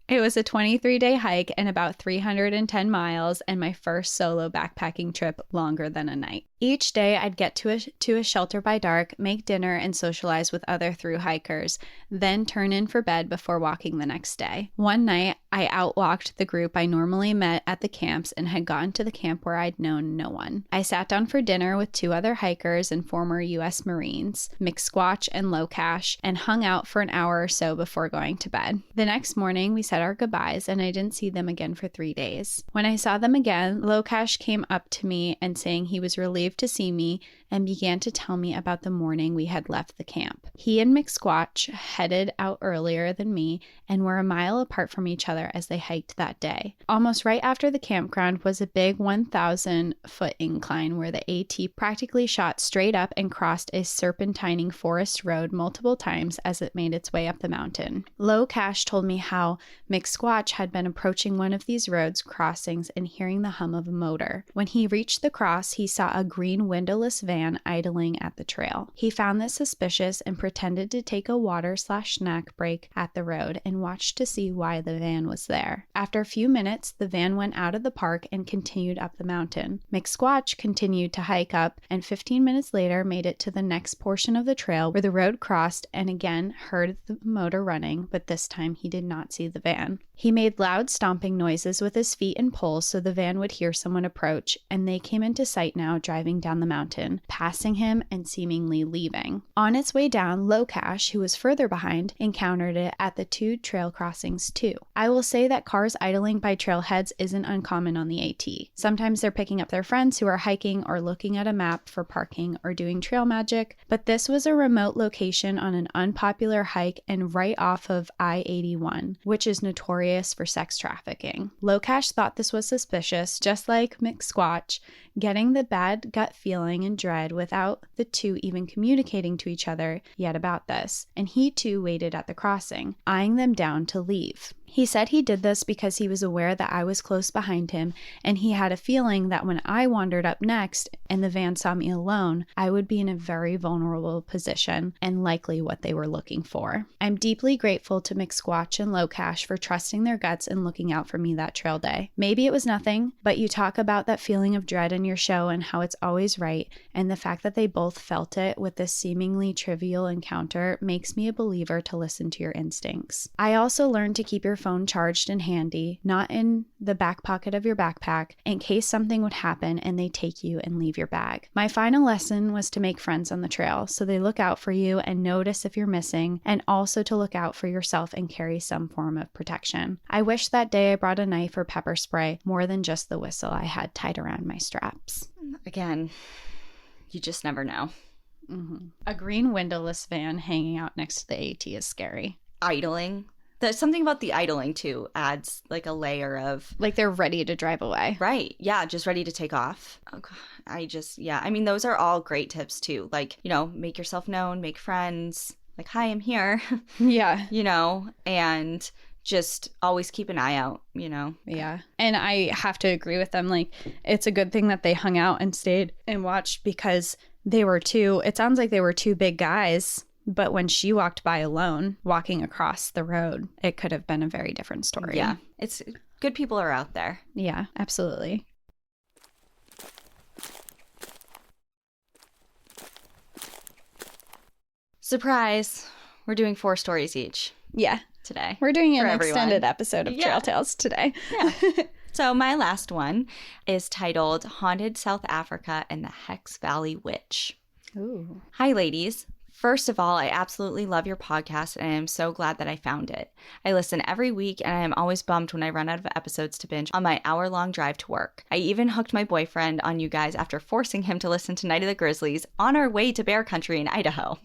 It was a 23-day hike and about 310 miles, and my first solo backpacking trip longer than a night. Each day, I'd get to a shelter by dark, make dinner, and socialize with other thru hikers, then turn in for bed before walking the next day. One night, I outwalked the group I normally met at the camps and had gotten to the camp where I'd known no one. I sat down for dinner with 2 other hikers and former U.S. Marines, McSquatch and Locash, and hung out for an hour or so before going to bed. The next morning, we said our goodbyes, and I didn't see them again for 3 days. When I saw them again, Locash came up to me and saying he was relieved to see me and began to tell me about the morning we had left the camp. He and McSquatch headed out earlier than me and were a mile apart from each other as they hiked that day. Almost right after the campground was a big 1,000-foot incline where the AT practically shot straight up and crossed a serpentining forest road multiple times as it made its way up the mountain. Locash told me how McSquatch had been approaching one of these roads crossings and hearing the hum of a motor. When he reached the cross, he saw a green windowless van idling at the trail. He found this suspicious and pretended to take a water/snack break at the road and watched to see why the van was there. After a few minutes, the van went out of the park and continued up the mountain. McSquatch continued to hike up and 15 minutes later made it to the next portion of the trail where the road crossed and again heard the motor running, but this time he did not see the van. He made loud stomping noises with his feet and poles so the van would hear someone approach, and they came into sight now driving down the mountain, passing him and seemingly leaving. On its way down, Locash, who was further behind, encountered it at the 2 trail crossings too. I will say that cars idling by trailheads isn't uncommon on the AT. Sometimes they're picking up their friends who are hiking or looking at a map for parking or doing trail magic, but this was a remote location on an unpopular hike and right off of I-81, which is notorious for sex trafficking. Locash thought this was suspicious, just like McSquatch, getting the bad gut feeling and dread without the 2 even communicating to each other yet about this, and he too waited at the crossing, eyeing them down to leave. He said he did this because he was aware that I was close behind him, and he had a feeling that when I wandered up next and the van saw me alone, I would be in a very vulnerable position and likely what they were looking for. I'm deeply grateful to McSquatch and Locash for trusting their guts and looking out for me that trail day. Maybe it was nothing, but you talk about that feeling of dread in your show and how it's always right, and the fact that they both felt it with this seemingly trivial encounter makes me a believer to listen to your instincts. I also learned to keep your phone charged and handy, not in the back pocket of your backpack, in case something would happen and they take you and leave your bag. My final lesson was to make friends on the trail so they look out for you and notice if you're missing, and also to look out for yourself and carry some form of protection. I wish that day I brought a knife or pepper spray more than just the whistle I had tied around my straps. Again, you just never know. Mm-hmm. A green windowless van hanging out next to the AT is scary. Idling. There's something about the idling too adds like a layer of like they're ready to drive away. Right. Yeah. Just ready to take off. Oh, God. I mean, those are all great tips too. Like, make yourself known, make friends. Like, hi, I'm here. Yeah. And just always keep an eye out, Yeah. And I have to agree with them. Like, it's a good thing that they hung out and stayed and watched because it sounds like they were 2 big guys. But when she walked by alone, walking across the road, it could have been a very different story. Yeah. It's good people are out there. Yeah, absolutely. Surprise. We're doing 4 stories each. Yeah. Today. We're doing an extended episode of Trail Tales today. Yeah. So my last one is titled Haunted South Africa and the Hex Valley Witch. Ooh. Hi, ladies. First of all, I absolutely love your podcast and I am so glad that I found it. I listen every week and I am always bummed when I run out of episodes to binge on my hour-long drive to work. I even hooked my boyfriend on you guys after forcing him to listen to Night of the Grizzlies on our way to bear country in Idaho.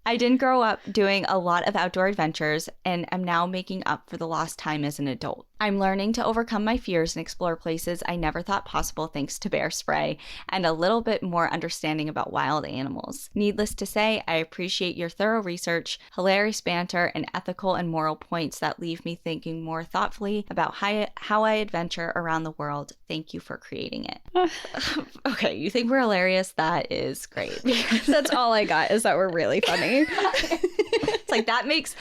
I didn't grow up doing a lot of outdoor adventures and am now making up for the lost time as an adult. I'm learning to overcome my fears and explore places I never thought possible thanks to Bear Spray and a little bit more understanding about wild animals. Needless to say, I appreciate your thorough research, hilarious banter, and ethical and moral points that leave me thinking more thoughtfully about how I adventure around the world. Thank you for creating it. Okay, you think we're hilarious? That is great. That's all I got is that we're really funny. It's like that makes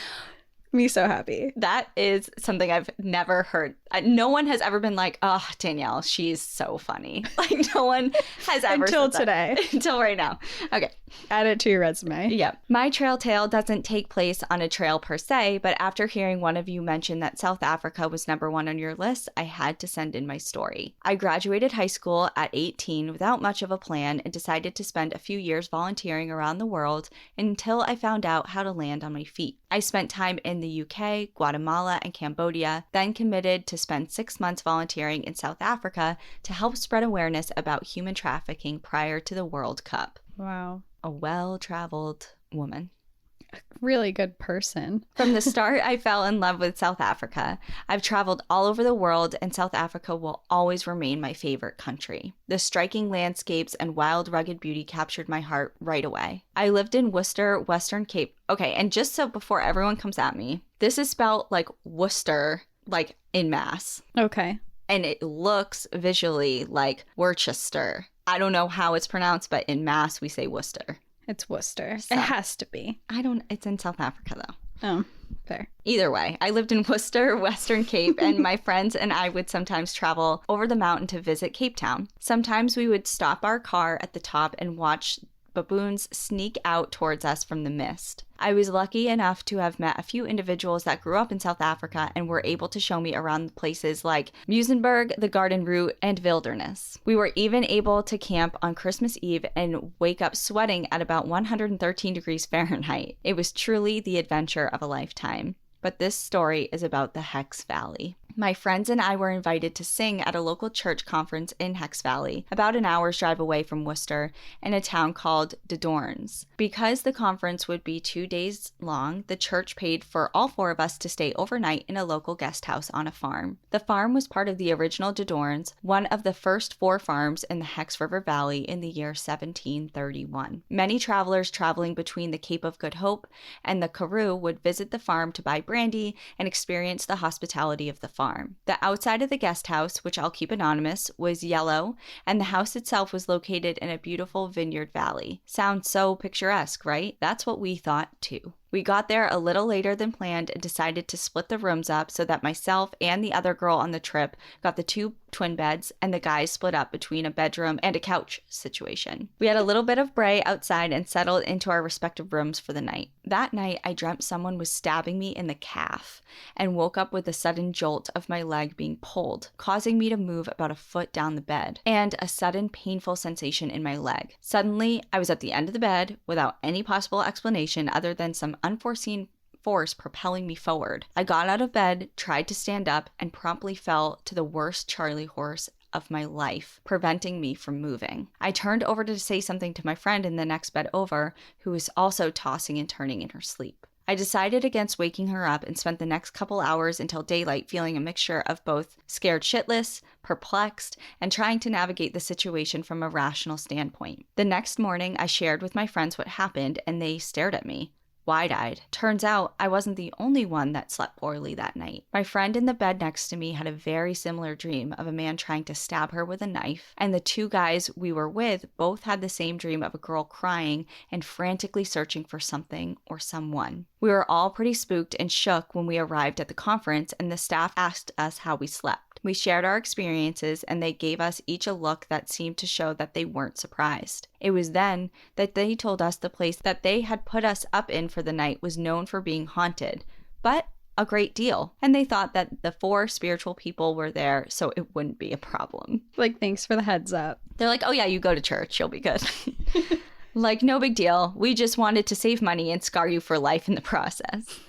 Me so happy. That is something I've never heard. No one has ever been like, oh, Danielle, she's so funny. Like, no one has ever Until said that. today. Until right now. Okay. Add it to your resume. Yep. My trail tale doesn't take place on a trail per se, but after hearing one of you mention that South Africa was #1 on your list, I had to send in my story. I graduated high school at 18 without much of a plan and decided to spend a few years volunteering around the world until I found out how to land on my feet. I spent time in the UK, Guatemala, and Cambodia, then committed to spend 6 months volunteering in South Africa to help spread awareness about human trafficking prior to the World Cup. Wow. A well-traveled woman. Really good person. From the start, I fell in love with South Africa. I've traveled all over the world, and South Africa will always remain my favorite country. The striking landscapes and wild, rugged beauty captured my heart right away. I lived in Worcester, Western Cape. Okay, and just so before everyone comes at me, this is spelled like Worcester, like in mass. Okay. And it looks visually like Worcester. I don't know how it's pronounced, but in mass, we say Worcester. It's Worcester. So- It has to be. It's in South Africa though. Oh, fair. Either way, I lived in Worcester, Western Cape, and my friends and I would sometimes travel over the mountain to visit Cape Town. Sometimes we would stop our car at the top and watch baboons sneak out towards us from the mist. I was lucky enough to have met a few individuals that grew up in South Africa and were able to show me around places like Muizenberg, the Garden Route, and Wilderness. We were even able to camp on Christmas Eve and wake up sweating at about 113 degrees Fahrenheit. It was truly the adventure of a lifetime. But this story is about the Hex Valley. My friends and I were invited to sing at a local church conference in Hex Valley, about an hour's drive away from Worcester, in a town called De Doorns. Because the conference would be 2 days long, the church paid for all 4 of us to stay overnight in a local guest house on a farm. The farm was part of the original De Doorns, one of the first 4 farms in the Hex River Valley in the year 1731. Many travelers traveling between the Cape of Good Hope and the Karoo would visit the farm to buy brandy and experience the hospitality of the farm. The outside of the guest house, which I'll keep anonymous, was yellow, and the house itself was located in a beautiful vineyard valley. Sounds so picturesque, right? That's what we thought too. We got there a little later than planned and decided to split the rooms up so that myself and the other girl on the trip got the 2 twin beds and the guys split up between a bedroom and a couch situation. We had a little bit of bray outside and settled into our respective rooms for the night. That night, I dreamt someone was stabbing me in the calf and woke up with a sudden jolt of my leg being pulled, causing me to move about a foot down the bed, and a sudden painful sensation in my leg. Suddenly, I was at the end of the bed without any possible explanation other than some unforeseen force propelling me forward. I got out of bed, tried to stand up, and promptly fell to the worst Charlie horse of my life, preventing me from moving. I turned over to say something to my friend in the next bed over, who was also tossing and turning in her sleep. I decided against waking her up and spent the next couple hours until daylight feeling a mixture of both scared shitless, perplexed, and trying to navigate the situation from a rational standpoint. The next morning, I shared with my friends what happened, and they stared at me, wide-eyed. Turns out I wasn't the only one that slept poorly that night. My friend in the bed next to me had a very similar dream of a man trying to stab her with a knife, and the 2 guys we were with both had the same dream of a girl crying and frantically searching for something or someone. We were all pretty spooked and shook when we arrived at the conference, and the staff asked us how we slept. We shared our experiences, and they gave us each a look that seemed to show that they weren't surprised. It was then that they told us the place that they had put us up in for the night was known for being haunted, but a great deal. And they thought that the 4 spiritual people were there, so it wouldn't be a problem. Like, thanks for the heads up. They're like, oh yeah, you go to church, you'll be good. Like, no big deal. We just wanted to save money and scar you for life in the process.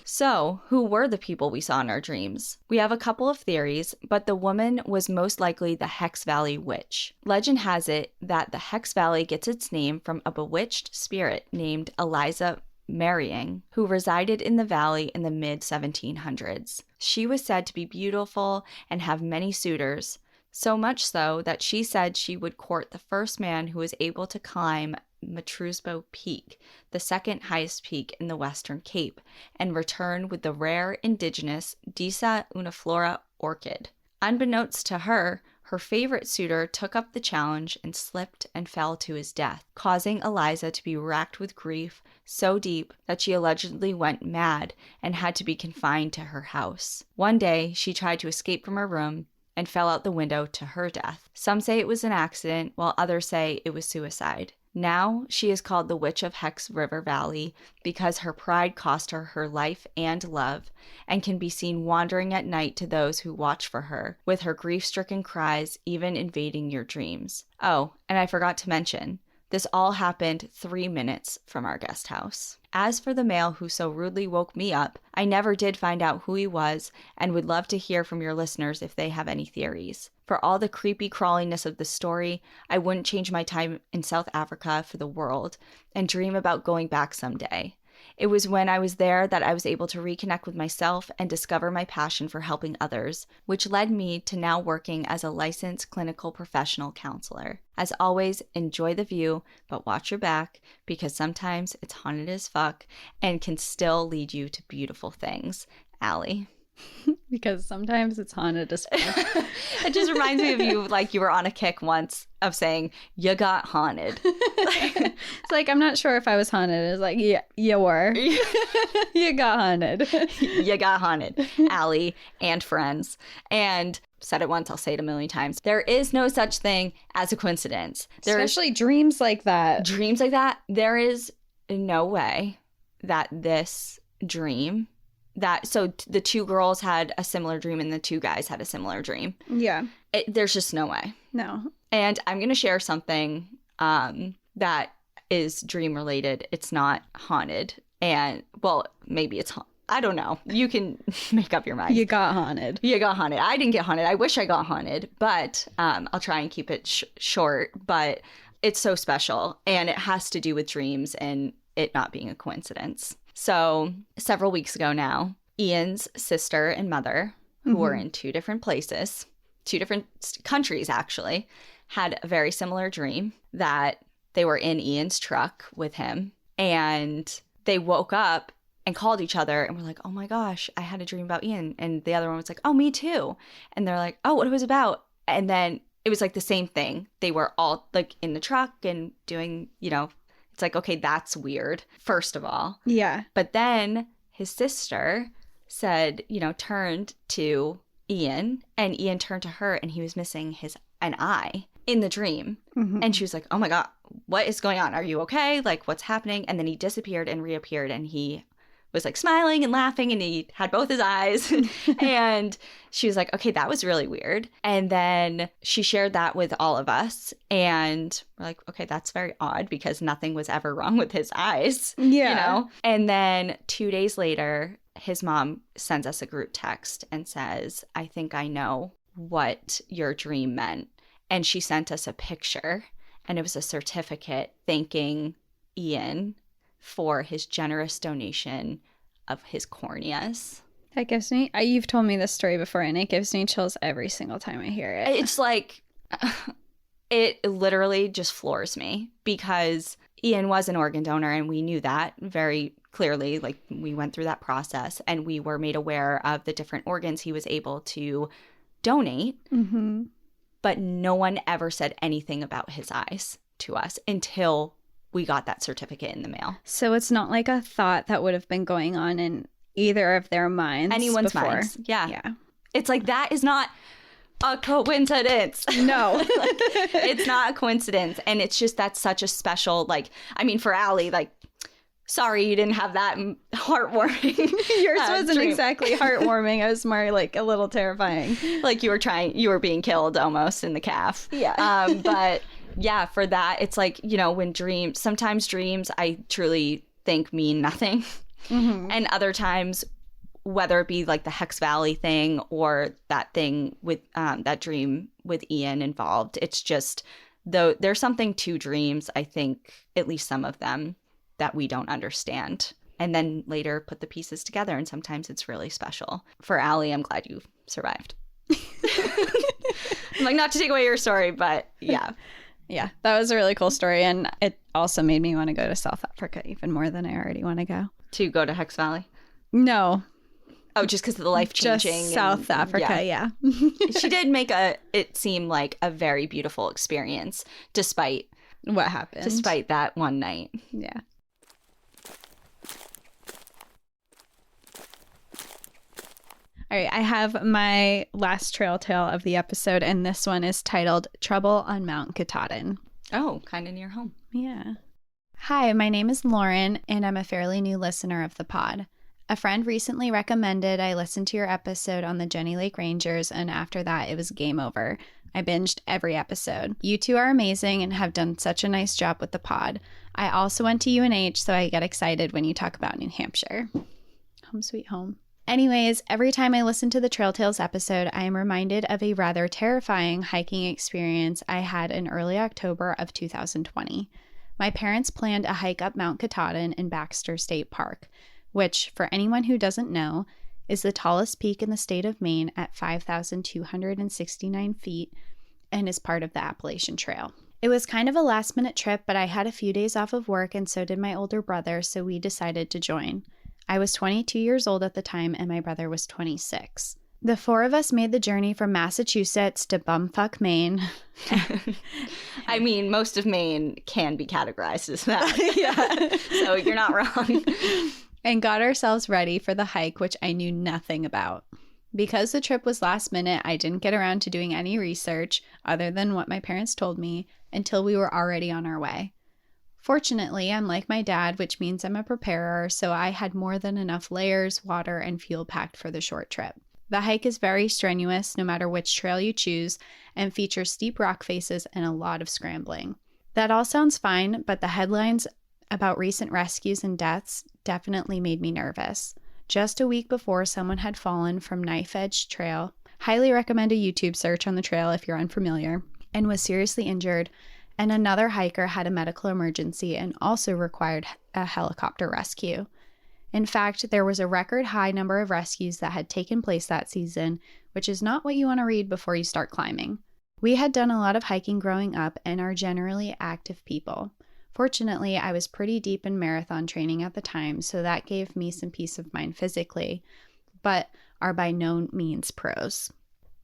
So, who were the people we saw in our dreams? We have a couple of theories, but the woman was most likely the Hex Valley Witch. Legend has it that the Hex Valley gets its name from a bewitched spirit named Eliza Marrying, who resided in the valley in the mid-1700s. She was said to be beautiful and have many suitors, so much so that she said she would court the first man who was able to climb Matrusbo Peak, the second highest peak in the Western Cape, and return with the rare indigenous Disa uniflora orchid. Unbeknownst to her, her favorite suitor took up the challenge and slipped and fell to his death, causing Eliza to be racked with grief so deep that she allegedly went mad and had to be confined to her house. One day, she tried to escape from her room and fell out the window to her death. Some say it was an accident, while others say it was suicide. Now, she is called the Witch of Hex River Valley because her pride cost her her life and love, and can be seen wandering at night to those who watch for her, with her grief-stricken cries even invading your dreams. Oh, and I forgot to mention, this all happened 3 minutes from our guest house. As for the male who so rudely woke me up, I never did find out who he was and would love to hear from your listeners if they have any theories. For all the creepy crawliness of the story, I wouldn't change my time in South Africa for the world and dream about going back someday. It was when I was there that I was able to reconnect with myself and discover my passion for helping others, which led me to now working as a licensed clinical professional counselor. As always, enjoy the view, but watch your back because sometimes it's haunted as fuck and can still lead you to beautiful things. Allie. Because sometimes it's haunted as fuck. It just reminds me of you, like you were on a kick once of saying, you got haunted. It's like, I'm not sure if I was haunted. It's like, yeah, you were. You got haunted. You got haunted. Allie and friends. And said it once, I'll say it a million times. There is no such thing as a coincidence. Especially dreams like that. Dreams like that. There is no way that this dream... the two girls had a similar dream and the two guys had a similar dream. Yeah. There's just no way. No. And I'm going to share something that is dream related. It's not haunted. And, well, maybe it's I don't know. You can make up your mind. You got haunted. You got haunted. I didn't get haunted. I wish I got haunted, but I'll try and keep it short. But it's so special, and it has to do with dreams and it not being a coincidence. So several weeks ago now, Ian's sister and mother, who were in 2 different places, 2 different countries actually, had a very similar dream that they were in Ian's truck with him, and they woke up and called each other and were like, oh my gosh, I had a dream about Ian. And the other one was like, oh, me too. And they're like, oh, what it was about? And then it was like the same thing. They were all like in the truck and doing, it's like, okay, that's weird, first of all. Yeah. But then his sister said, turned to Ian, and Ian turned to her, and he was missing an eye in the dream. Mm-hmm. And she was like, oh my God, what is going on? Are you okay? Like, what's happening? And then he disappeared and reappeared, and he was like smiling and laughing, and he had both his eyes. And she was like, okay, that was really weird. And then she shared that with all of us, and we're like, okay, that's very odd because nothing was ever wrong with his eyes. Yeah. And then 2 days later, his mom sends us a group text and says, I think I know what your dream meant. And she sent us a picture, and it was a certificate thanking Ian for his generous donation of his corneas. That gives me, you've told me this story before, and it gives me chills every single time I hear it. It's like, it literally just floors me because Ian was an organ donor, and we knew that very clearly. Like, we went through that process, and we were made aware of the different organs he was able to donate. Mm-hmm. But no one ever said anything about his eyes to us until we got that certificate in the mail. So it's not like a thought that would have been going on in either of their minds. Anyone's before. minds. Yeah. It's like, that is not a coincidence. No. It's not a coincidence. And it's just, that's such a special, for Allie, sorry you didn't have that heartwarming. Yours wasn't dream. Exactly heartwarming. It was more like a little terrifying. Like you were being killed almost in the calf. Yeah. But yeah, for that, it's like, when sometimes dreams I truly think mean nothing. Mm-hmm. And other times, whether it be like the Hex Valley thing or that thing with that dream with Ian involved, it's just, though there's something to dreams, I think, at least some of them, that we don't understand. And then later put the pieces together, and sometimes it's really special. For Allie, I'm glad you survived. I'm like, not to take away your story, but yeah. Yeah, that was a really cool story. And it also made me want to go to South Africa even more than I already want to go. To go to Hex Valley? No. Oh, just because of the life-changing. Just South Africa, yeah. She did make it seem like a very beautiful experience, despite what happened. Despite that one night. Yeah. All right, I have my last trail tale of the episode, and this one is titled Trouble on Mount Katahdin. Oh, kind of near home. Yeah. Hi, my name is Lauren, and I'm a fairly new listener of the pod. A friend recently recommended I listen to your episode on the Jenny Lake Rangers, and after that, it was game over. I binged every episode. You two are amazing and have done such a nice job with the pod. I also went to UNH, so I get excited when you talk about New Hampshire. Home sweet home. Anyways, every time I listen to the Trail Tales episode, I am reminded of a rather terrifying hiking experience I had in early October of 2020. My parents planned a hike up Mount Katahdin in Baxter State Park, which, for anyone who doesn't know, is the tallest peak in the state of Maine at 5,269 feet and is part of the Appalachian Trail. It was kind of a last-minute trip, but I had a few days off of work and so did my older brother, so we decided to join. I was 22 years old at the time and my brother was 26. The four of us made the journey from Massachusetts to bumfuck Maine. I mean, most of Maine can be categorized as that. Yeah. So you're not wrong. And got ourselves ready for the hike, which I knew nothing about. Because the trip was last minute, I didn't get around to doing any research other than what my parents told me until we were already on our way. Fortunately, I'm like my dad, which means I'm a preparer, so I had more than enough layers, water, and fuel packed for the short trip. The hike is very strenuous, no matter which trail you choose, and features steep rock faces and a lot of scrambling. That all sounds fine, but the headlines about recent rescues and deaths definitely made me nervous. Just a week before, someone had fallen from Knife Edge Trail. Highly recommend a YouTube search on the trail if you're unfamiliar, and was seriously injured. And another hiker had a medical emergency and also required a helicopter rescue. In fact, there was a record high number of rescues that had taken place that season, which is not what you want to read before you start climbing. We had done a lot of hiking growing up and are generally active people. Fortunately, I was pretty deep in marathon training at the time, so that gave me some peace of mind physically, but are by no means pros.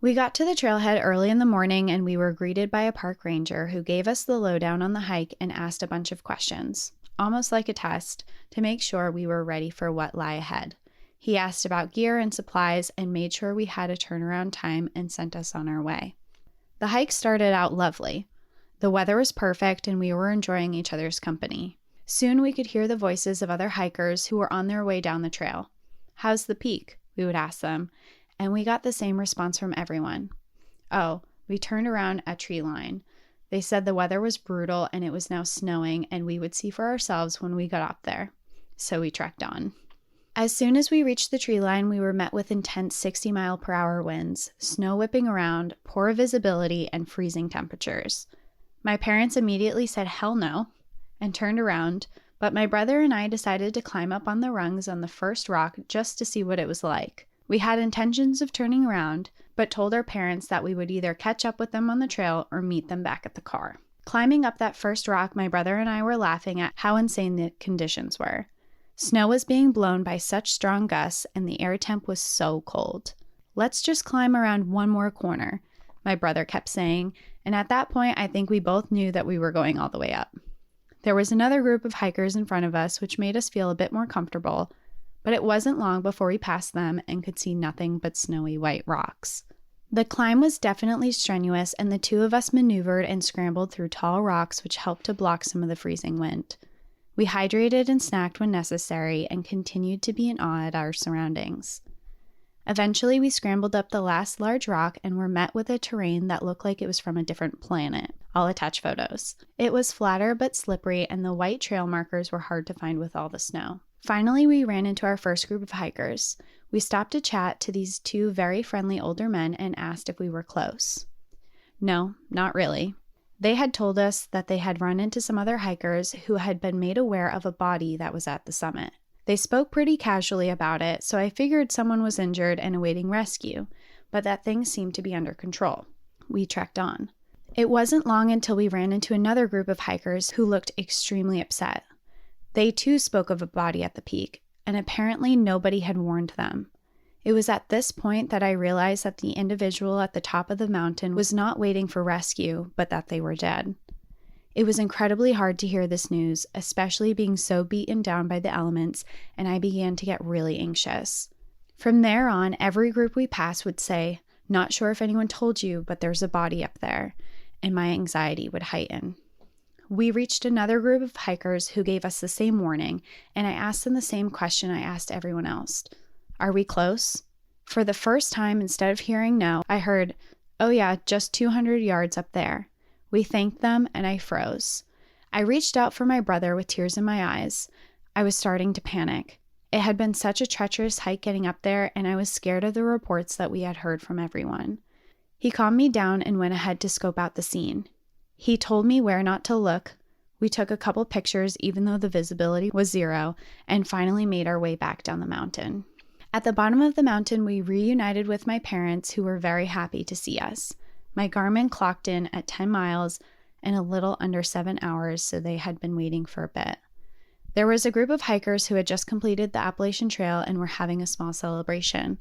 We got to the trailhead early in the morning and we were greeted by a park ranger who gave us the lowdown on the hike and asked a bunch of questions, almost like a test, to make sure we were ready for what lay ahead. He asked about gear and supplies and made sure we had a turnaround time and sent us on our way. The hike started out lovely. The weather was perfect and we were enjoying each other's company. Soon we could hear the voices of other hikers who were on their way down the trail. "How's the peak?" we would ask them. And we got the same response from everyone. Oh, we turned around at tree line. They said the weather was brutal and it was now snowing and we would see for ourselves when we got up there. So we trekked on. As soon as we reached the tree line, we were met with intense 60-mile-per-hour winds, snow whipping around, poor visibility, and freezing temperatures. My parents immediately said hell no and turned around, but my brother and I decided to climb up on the rungs on the first rock just to see what it was like. We had intentions of turning around, but told our parents that we would either catch up with them on the trail or meet them back at the car. Climbing up that first rock, my brother and I were laughing at how insane the conditions were. Snow was being blown by such strong gusts and the air temp was so cold. "Let's just climb around one more corner," my brother kept saying, and at that point I think we both knew that we were going all the way up. There was another group of hikers in front of us, which made us feel a bit more comfortable, but it wasn't long before we passed them and could see nothing but snowy white rocks. The climb was definitely strenuous, and the two of us maneuvered and scrambled through tall rocks, which helped to block some of the freezing wind. We hydrated and snacked when necessary and continued to be in awe at our surroundings. Eventually, we scrambled up the last large rock and were met with a terrain that looked like it was from a different planet. I'll attach photos. It was flatter but slippery, and the white trail markers were hard to find with all the snow. Finally, we ran into our first group of hikers. We stopped to chat to these two very friendly older men and asked if we were close. No, not really. They had told us that they had run into some other hikers who had been made aware of a body that was at the summit. They spoke pretty casually about it, so I figured someone was injured and awaiting rescue, but that things seemed to be under control. We trekked on. It wasn't long until we ran into another group of hikers who looked extremely upset. They too spoke of a body at the peak, and apparently nobody had warned them. It was at this point that I realized that the individual at the top of the mountain was not waiting for rescue, but that they were dead. It was incredibly hard to hear this news, especially being so beaten down by the elements, and I began to get really anxious. From there on, every group we passed would say, "Not sure if anyone told you, but there's a body up there," and my anxiety would heighten. We reached another group of hikers who gave us the same warning, and I asked them the same question I asked everyone else. "Are we close?" For the first time, instead of hearing no, I heard, "Oh yeah, just 200 yards up there." We thanked them, and I froze. I reached out for my brother with tears in my eyes. I was starting to panic. It had been such a treacherous hike getting up there, and I was scared of the reports that we had heard from everyone. He calmed me down and went ahead to scope out the scene. He told me where not to look. We took a couple pictures, even though the visibility was 0, and finally made our way back down the mountain. At the bottom of the mountain, we reunited with my parents, who were very happy to see us. My Garmin clocked in at 10 miles and a little under 7 hours, so they had been waiting for a bit. There was a group of hikers who had just completed the Appalachian Trail and were having a small celebration.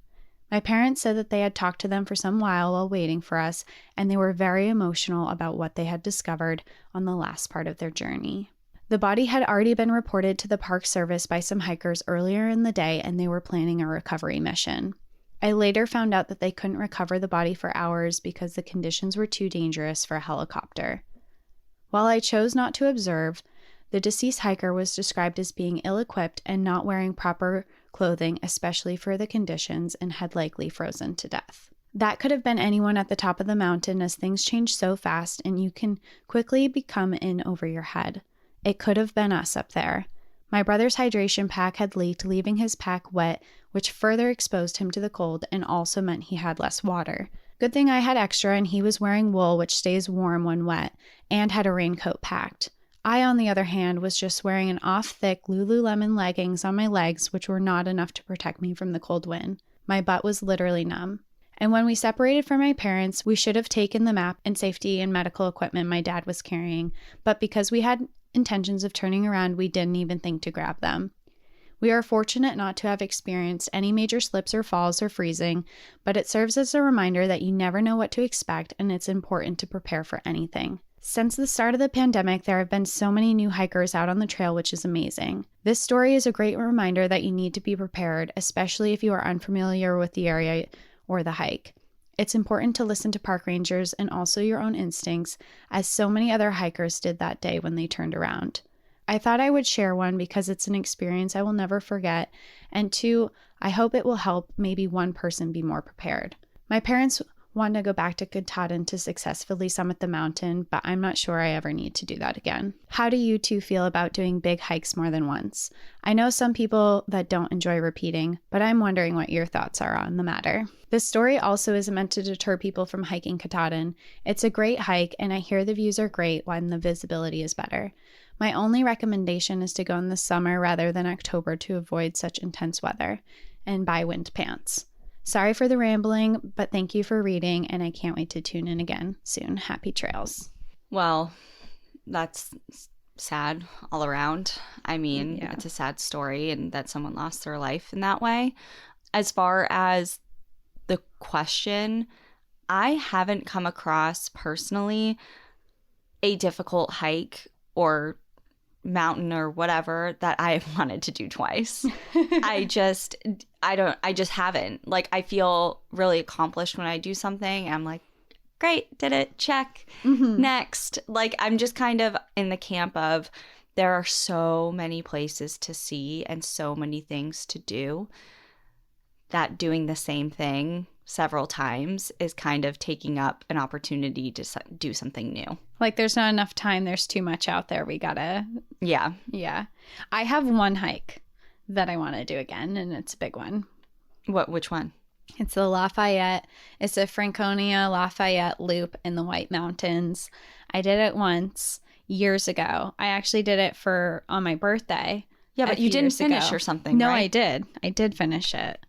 My parents said that they had talked to them for some while waiting for us, and they were very emotional about what they had discovered on the last part of their journey. The body had already been reported to the Park Service by some hikers earlier in the day, and they were planning a recovery mission. I later found out that they couldn't recover the body for hours because the conditions were too dangerous for a helicopter. While I chose not to observe, the deceased hiker was described as being ill-equipped and not wearing proper clothing, especially for the conditions, and had likely frozen to death. That could have been anyone at the top of the mountain, as things change so fast and you can quickly become in over your head. It could have been us up there. My brother's hydration pack had leaked, leaving his pack wet, which further exposed him to the cold and also meant he had less water. Good thing I had extra and he was wearing wool, which stays warm when wet, and had a raincoat packed. I, on the other hand, was just wearing an off-thick Lululemon leggings on my legs, which were not enough to protect me from the cold wind. My butt was literally numb. And when we separated from my parents, we should have taken the map and safety and medical equipment my dad was carrying, but because we had intentions of turning around, we didn't even think to grab them. We are fortunate not to have experienced any major slips or falls or freezing, but it serves as a reminder that you never know what to expect, and it's important to prepare for anything. Since the start of the pandemic, there have been so many new hikers out on the trail, which is amazing. This story is a great reminder that you need to be prepared, especially if you are unfamiliar with the area or the hike. It's important to listen to park rangers and also your own instincts, as so many other hikers did that day when they turned around. I thought I would share one because it's an experience I will never forget, and 2, I hope it will help maybe one person be more prepared. My parents wanted to go back to Katahdin to successfully summit the mountain, but I'm not sure I ever need to do that again. How do you two feel about doing big hikes more than once? I know some people that don't enjoy repeating, but I'm wondering what your thoughts are on the matter. This story also isn't meant to deter people from hiking Katahdin. It's a great hike, and I hear the views are great when the visibility is better. My only recommendation is to go in the summer rather than October to avoid such intense weather, and buy wind pants. Sorry for the rambling, but thank you for reading, and I can't wait to tune in again soon. Happy trails. Well, that's sad all around. I mean, Yeah. It's a sad story and that someone lost their life in that way. As far as the question, I haven't come across personally a difficult hike or mountain or whatever that I wanted to do twice. I just haven't. Like, I feel really accomplished when I do something. I'm like, great, did it, check. Next. Like, I'm just kind of in the camp of there are so many places to see and so many things to do that doing the same thing several times is kind of taking up an opportunity to do something new. Like, there's not enough time. There's too much out there. We gotta. Yeah. Yeah. I have one hike that I want to do again, and it's a big one. Which one? It's the Lafayette. It's a Franconia Lafayette loop in the White Mountains. I did it once years ago. I actually did it on my birthday. Yeah, but you didn't finish or something, No, right? I did. I did finish it.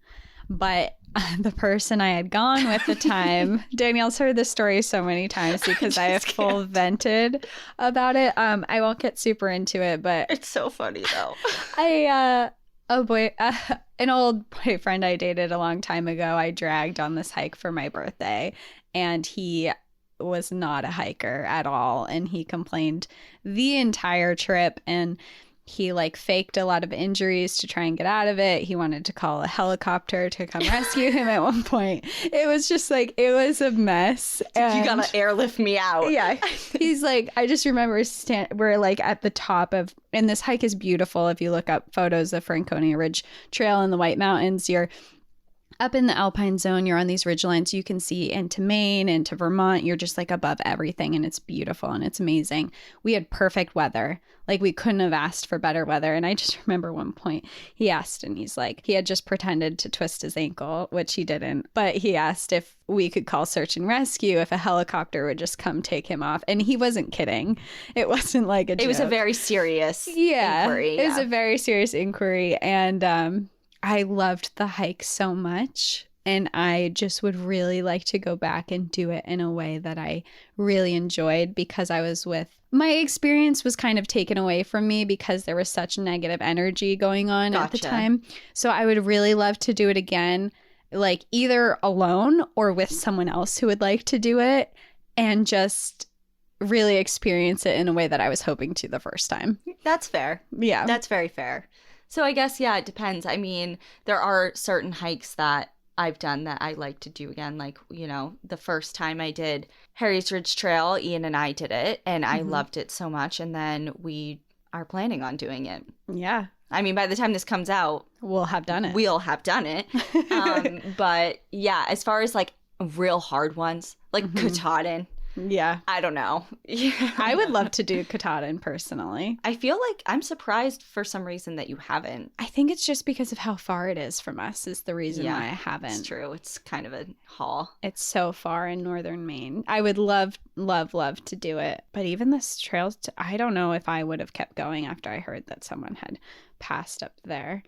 But the person I had gone with at the time, Danielle's heard this story so many times because I have full vented about it. I won't get super into it, but It's so funny though. An old boyfriend I dated a long time ago, I dragged on this hike for my birthday, and he was not a hiker at all, and he complained the entire trip, and he like faked a lot of injuries to try and get out of it. He wanted to call a helicopter to come rescue him at one point. It was just like, it was a mess. You gotta airlift me out. Yeah. He's like, I just remember we're like at the top of, and this hike is beautiful. If you look up photos of Franconia Ridge Trail in the White Mountains, you're up in the Alpine zone, you're on these ridgelines, you can see into Maine, into Vermont, you're just like above everything, and it's beautiful and it's amazing. We had perfect weather. Like, we couldn't have asked for better weather. And I just remember one point he asked, and he's like, he had just pretended to twist his ankle, which he didn't, but he asked if we could call search and rescue, if a helicopter would just come take him off. And he wasn't kidding. It wasn't like a joke. It was a very serious inquiry. It was a very serious inquiry. And I loved the hike so much, and I just would really like to go back and do it in a way that I really enjoyed, because my experience was kind of taken away from me because there was such negative energy going on at the time. So I would really love to do it again, like either alone or with someone else who would like to do it, and just really experience it in a way that I was hoping to the first time. That's fair. Yeah. That's very fair. So I guess, yeah, it depends. I mean, there are certain hikes that I've done that I like to do again. Like, you know, the first time I did Harry's Ridge Trail, Ian and I did it, and I loved it so much. And then we are planning on doing it. Yeah. I mean, by the time this comes out, we'll have done it. But yeah, as far as like real hard ones, like Katahdin. Yeah. I don't know. I would love to do Katahdin personally. I feel like I'm surprised for some reason that you haven't. I think it's just because of how far it is from us is the reason why I haven't. It's true. It's kind of a haul. It's so far in northern Maine. I would love, love, love to do it. But even this trail, I don't know if I would have kept going after I heard that someone had passed up there.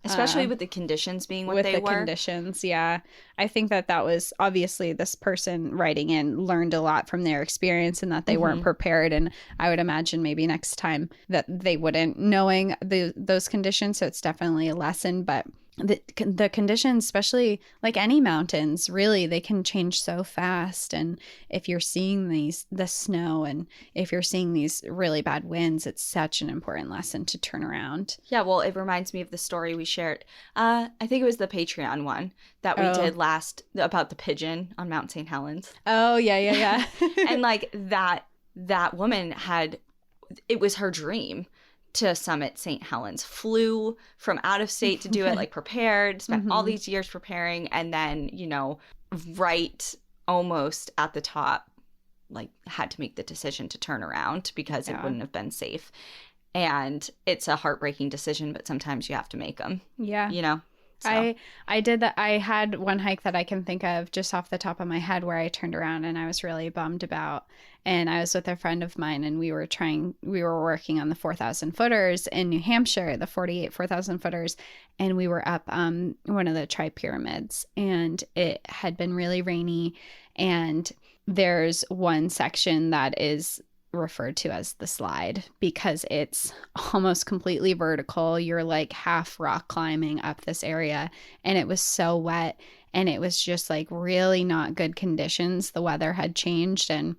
Especially with the conditions being what they were. With the conditions, yeah. I think that was obviously this person writing in learned a lot from their experience, and that they weren't prepared. And I would imagine maybe next time that they wouldn't, knowing those conditions. So it's definitely a lesson. But the conditions, especially like any mountains, really, they can change so fast. And if you're seeing the snow, and if you're seeing these really bad winds, it's such an important lesson to turn around. Yeah, well, it reminds me of the story we shared. I think it was the Patreon one that we did last about the pigeon on Mount St. Helens. Oh, yeah. And like that woman it was her dream to summit St. Helens, flew from out of state to do it, like prepared, spent all these years preparing, and then, you know, right almost at the top, like had to make the decision to turn around because it wouldn't have been safe. And it's a heartbreaking decision, but sometimes you have to make them. Yeah. You know? So. I did that. I had one hike that I can think of just off the top of my head where I turned around and I was really bummed about. And I was with a friend of mine, and we were working on the 4,000 footers in New Hampshire, the 48 4,000 footers. And we were up one of the tri-pyramids, and it had been really rainy. And there's one section that is referred to as the slide because it's almost completely vertical. You're like half rock climbing up this area, and it was so wet, and it was just like really not good conditions. The weather had changed, and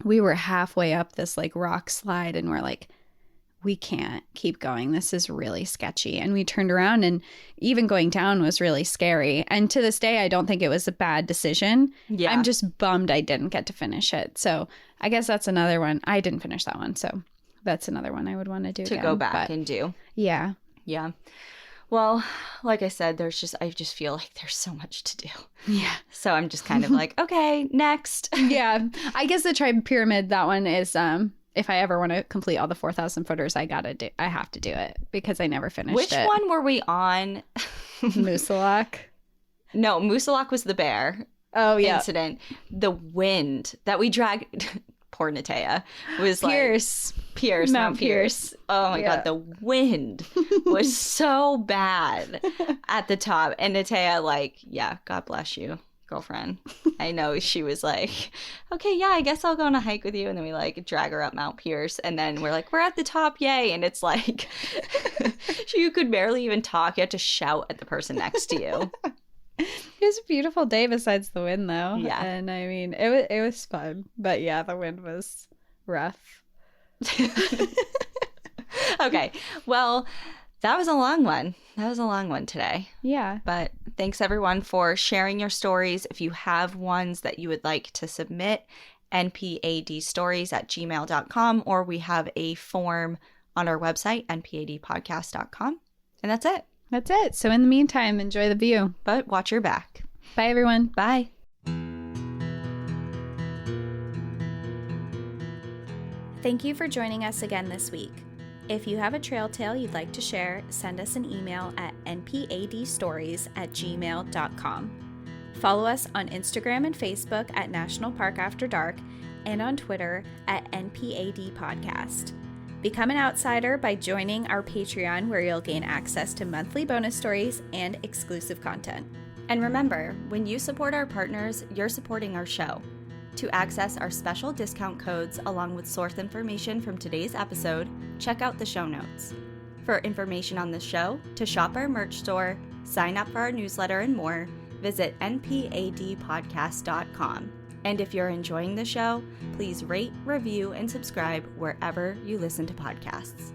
we were halfway up this like rock slide, and we're like, we can't keep going. This is really sketchy. And we turned around, and even going down was really scary. And to this day, I don't think it was a bad decision. Yeah. I'm just bummed I didn't get to finish it. So I guess that's another one. I didn't finish that one. So that's another one I would want to do to go back and do. Yeah. Yeah. Well, like I said, I just feel like there's so much to do. Yeah. So I'm just kind of like, okay, next. Yeah. I guess the tri-pyramid, that one is, if I ever want to complete all the 4,000 footers, I have to do it because I never finished Which it. one were we on? Moosilauke? No, Moosilauke was the bear. Oh, yeah. Incident. The wind that we dragged, poor Natea, was Pierce. Mount Pierce. Oh my God, the wind was so bad at the top. And Natea, like, yeah, God bless you, girlfriend. I know she was like, okay, yeah, I guess I'll go on a hike with you. And then we like drag her up Mount Pierce. And then we're like, we're at the top, yay. And it's like, you could barely even talk. You had to shout at the person next to you. It was a beautiful day besides the wind, though. Yeah. And I mean, it was fun. But yeah, the wind was rough. Okay. Well, that was a long one. That was a long one today. Yeah. But thanks everyone for sharing your stories. If you have ones that you would like to submit, npadstories@gmail.com, or we have a form on our website, npadpodcast.com. And that's it. That's it. So in the meantime, enjoy the view. But watch your back. Bye, everyone. Bye. Thank you for joining us again this week. If you have a trail tale you'd like to share, send us an email at npadstories@gmail.com. Follow us on Instagram and Facebook at National Park After Dark and on Twitter at NPAD Podcast. Become an outsider by joining our Patreon, where you'll gain access to monthly bonus stories and exclusive content. And remember, when you support our partners, you're supporting our show. To access our special discount codes along with source information from today's episode, check out the show notes. For information on the show, to shop our merch store, sign up for our newsletter, and more, visit npadpodcast.com. And if you're enjoying the show, please rate, review, and subscribe wherever you listen to podcasts.